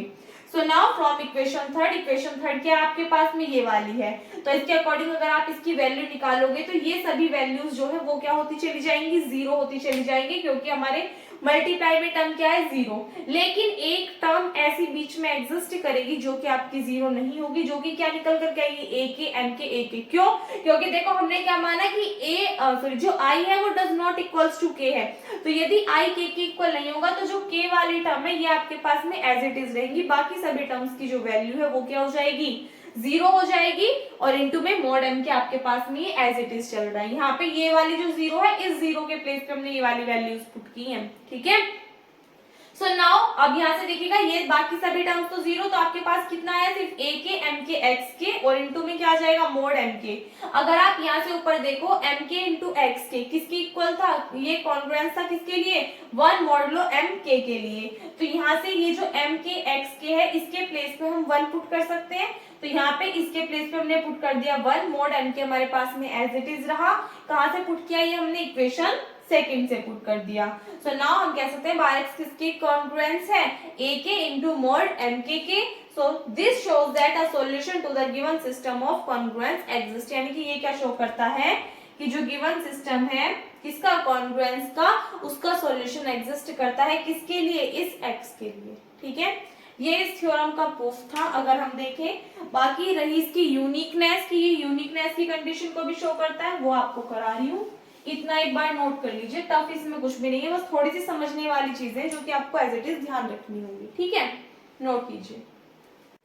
S1: So now from equation third क्या आपके पास में ये वाली है, तो इसके अकॉर्डिंग अगर आप इसकी वैल्यू निकालोगे तो ये सभी वैल्यूज जो है वो क्या होती चली जाएंगी, जीरो होती चली जाएंगी, क्योंकि हमारे मल्टीप्लाई में टर्म क्या है, जीरो। लेकिन एक टर्म ऐसी बीच में एग्जिस्ट करेगी जो कि आपकी जीरो नहीं होगी, जो कि क्या निकल करके आएगी, ए के एम के ए के। क्यों? क्योंकि देखो हमने क्या माना कि जो आई है वो डज नॉट इक्वल्स टू के है, तो यदि आई के इक्वल नहीं होगा तो जो के वाली टर्म है ये आपके पास में एज इट इज रहेंगी, बाकी सभी टर्म्स की जो वैल्यू है वो क्या हो जाएगी, जीरो हो जाएगी। और इनटू में मॉड एम के आपके पास में एज इट इज चल रहा है। यहाँ पे ये वाली जो जीरो है, इस जीरो के प्लेस पे हमने ये वाली वैल्यूज पुट की हैं, ठीक है। सो नाउ अब यहाँ से देखिएगा ये बाकी सभी टर्म्स तो जीरो, तो आपके पास कितना है, सिर्फ ए के एम के एक्स के और इनटू में क्या आ जाएगा, मोड एम के। अगर आप यहाँ से ऊपर देखो एम के इंटू एक्स के किसके इक्वल था, ये कॉन्ग्रुएंस था किसके लिए, वन मॉडुलो एम के लिए। तो यहाँ से ये जो एम के एक्स के है इसके प्लेस पे हम वन पुट कर सकते हैं, तो यहाँ पे इसके प्लेस पे हमने पुट कर दिया वन, मोड एम के हमारे पास में एज इट इज रहा। कहाँ से पुट किया, ये हमने इक्वेशन सेकंड से पुट कर दिया। सो नाउ हम कह सकते हैं बार एक्स किसकी कॉन्ग्रुएंस है, ए के इंटू मॉड एम के। So this shows that a solution to the given system of congruence exist, यानी कि ये क्या शो करता है कि जो गिवन सिस्टम है किसका, कॉन्ग्रुएंस का, उसका सॉल्यूशन एग्जिस्ट करता है किसके लिए, इस एक्स के लिए, ठीक है। ये इस थ्योरम का प्रूफ था। अगर हम देखें बाकी रही इसकी यूनिकनेस की, ये यूनिकनेस की कंडीशन को भी शो करता है, वो आपको करा रही हूँ, इतना एक बार नोट कर लीजिए। टफ इसमें कुछ भी नहीं है, बस थोड़ी सी समझने वाली चीजें जो कि आपको एज इट इज ध्यान रखनी होगी, ठीक है। नोट कीजिए,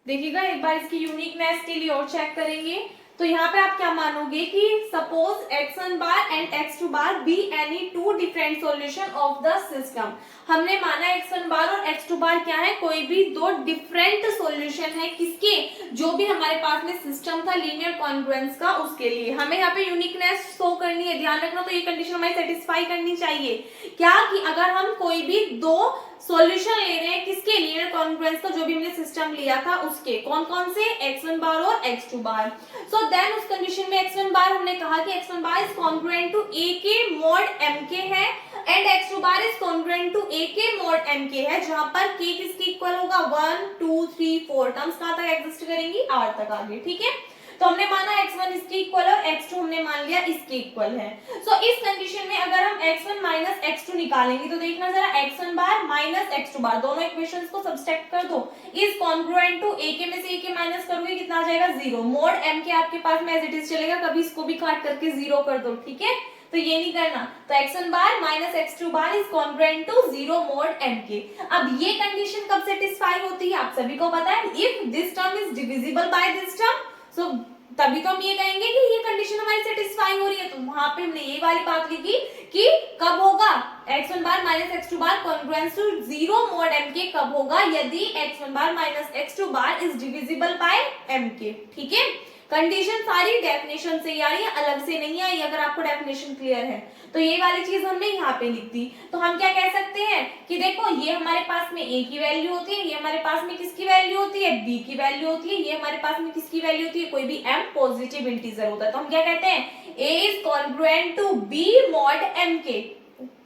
S1: देखिएगा एक बार इसकी यूनिकनेस के लिए और चेक करेंगे। तो यहाँ पे आप क्या मानोगे कि suppose x1 bar and x2 bar be any two different solution of the system. हमने माना x1 बार और x2 बार क्या है, कोई भी दो डिफरेंट सॉल्यूशन है किसके, जो भी हमारे पास में सिस्टम था लीनियर कॉन्ग्रुएंस का, उसके लिए हमें यहाँ पे यूनिकनेस शो करनी है। ध्यान रखना, तो ये कंडीशन हमें सेटिस्फाई करनी चाहिए क्या, कि अगर हम कोई भी दो सॉल्यूशन ले रहे हैं किसके, लीनियर कॉन्ग्रुएंस का, जो भी हमने सिस्टम लिया था उसके, कौन कौन से, x1 बार और x2 बार। सो देन उस कंडीशन में x1 बार हमने कहा कि x1 bar is congruent to a के मॉड m के है and x2 bar is congruent to a के मॉड m के है, जहां पर k किसके इक्वल होगा, 1 2 3 4 टर्म्स कहां तक एग्जिस्ट करेंगी, r तक आगे, ठीक है। तो हमने माना x1 इसके इक्वल है और x2 हमने मान लिया इसके इक्वल है। सो इस कंडीशन में अगर हम x1 माइनस x2 निकालेंगे तो देखना जरा, x1 बार माइनस x2 बार, दोनों इक्वेशंस को सब्सट्रैक्ट कर दो, इज कॉन्ग्रुएंट टू a के में से a के माइनस करोगे कितना आ जाएगा, जीरो। मोड m के आपके पास में एज इट इज चलेगा, कभी इसको भी काट करके जीरो कर दो, ठीक है। तो ये नहीं करना, तो x1 bar minus x2 bar is congruent to zero mod m के। अब ये कंडीशन कब सेटिस्फाई होती है, आप सभी को पता है, if this term is divisible by this term, so तभी तो हम ये कहेंगे कि ये कंडीशन हमारी सेटिस्फाई हो रही है। तो वहां पे हमने ये वाली बात लिखी कि कब होगा, x1 bar minus x2 bar congruence to zero mod m के कब होगा, यदि x1 bar minus x2 bar is divisible by m के, ठीक है। कंडीशन सारी डेफिनेशन से आ रही है, अलग से नहीं आई। अगर आपको डेफिनेशन क्लियर है तो ये वाली चीज हमने यहाँ पे लिख दी। तो हम क्या कह सकते हैं कि देखो ये हमारे पास में a की वैल्यू होती है, ये हमारे पास में किसकी वैल्यू होती है, b की वैल्यू होती है, ये हमारे पास में किसकी वैल्यू होती है, कोई भी m पॉजिटिव इंटीजर होता है। तो हम क्या कहते हैं, a is congruent to b mod m के,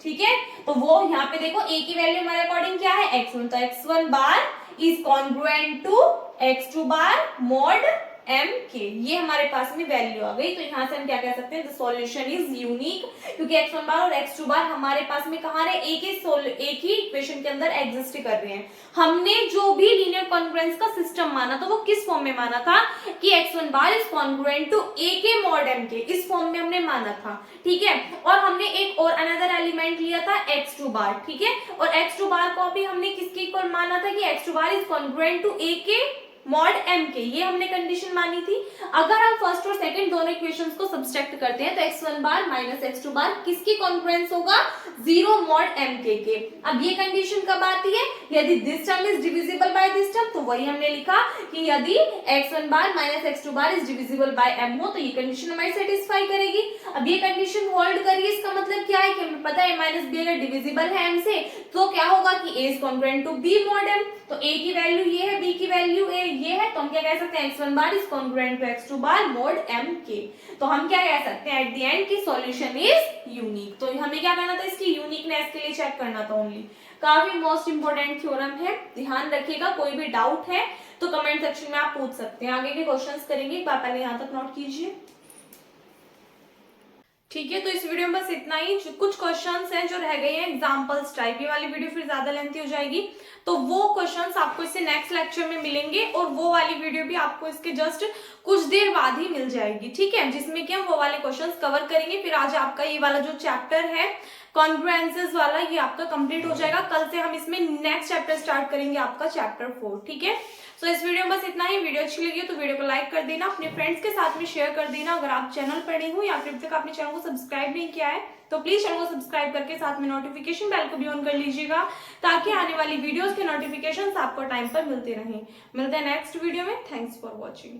S1: ठीक है। तो वो यहाँ पे देखो a की वैल्यू हमारे अकॉर्डिंग क्या है, x1, तो x1 bar is congruent to x2 bar mod m के, ये हमारे पास में वैल्यू आ गई। तो यहाँ से हम क्या कह सकते हैं, द सॉल्यूशन इज यूनिक, क्योंकि x1 बार और x2 बार हमारे पास में कहाँ रहे, एक ही इक्वेशन के अंदर एग्जिस्ट कर रहे हैं। हमने जो भी लीनियर कॉन्ग्रुएंस का सिस्टम माना था वो किस फॉर्म में माना था, कि x1 bar is congruent to a के मॉड m के, इस फॉर्म में हमने माना था, ठीक है। और हमने एक और अनदर एलिमेंट लिया था x2 बार, ठीक है, और x2 बार को भी हमने किसके इक्वल माना था, कि x2 bar is congruent to a के मॉड m के, ये हमने कंडीशन मानी थी। अगर हम फर्स्ट और सेकंड दोनों इक्वेशंस को सब्सट्रैक्ट करते हैं तो x1 बार माइनस x2 बार किसकी कॉन्ग्रुएंस होगा, 0 mod mk के। अब ये कंडीशन कब आती है, यदि this term is divisible by this term, तो वही हमने लिखा कि यदि x1 bar minus x2 bar is divisible by m हो तो ये कंडीशन हमारी सेटिस्फाई करेगी। अब ये कंडीशन होल्ड करिए, इसका मतलब क्या है कि हमें पता है माइनस बी अगर डिविजिबल है m से तो क्या होगा कि a is congruent to b mod m, तो a की वैल्यू ये है, b की वैल्यू ये है, तो हम क्या कह सकते हैं x1 bar is congruent to x2 bar mod m k। तो हम क्या कह सकते हैं एट द एंड की सॉल्यूशन इज यूनिक। तो हमें क्या करना था, इसकी यूनिकनेस के लिए चेक करना था ओनली। काफी मोस्ट इंपोर्टेंट थ्योरम है, ध्यान रखिएगा। कोई भी डाउट है तो कमेंट सेक्शन में आप पूछ सकते हैं। आगे के क्वेश्चंस करेंगे, एक बार पहले यहाँ तक नोट कीजिए। ठीक है, तो इस वीडियो में बस इतना ही। कुछ क्वेश्चंस हैं जो रह गए हैं एग्जांपल्स टाइप, ये वाली वीडियो फिर ज्यादा लेंथी हो जाएगी, तो वो क्वेश्चंस आपको इससे नेक्स्ट लेक्चर में मिलेंगे और वो वाली वीडियो भी आपको इसके जस्ट कुछ देर बाद ही मिल जाएगी। ठीक है, जिसमें कि हम वो वाले क्वेश्चंस कवर करेंगे। फिर आज आपका ये वाला जो चैप्टर है कॉन्ग्रुएंसेस वाला, ये आपका कंप्लीट हो जाएगा। कल से हम इसमें नेक्स्ट चैप्टर स्टार्ट करेंगे, आपका चैप्टर 4। ठीक है, सो इस वीडियो में बस इतना ही। वीडियो अच्छी लगी तो वीडियो को लाइक कर देना, अपने फ्रेंड्स के साथ में शेयर कर देना। अगर आप चैनल पर नए हो या फिर तक आपने चैनल को सब्सक्राइब नहीं किया है तो प्लीज चैनल को सब्सक्राइब करके साथ में नोटिफिकेशन बेल को भी ऑन कर लीजिएगा, ताकि आने वाली वीडियोस के नोटिफिकेशंस आपको टाइम पर मिलते रहें। मिलते हैं नेक्स्ट वीडियो में। Thanks for watching.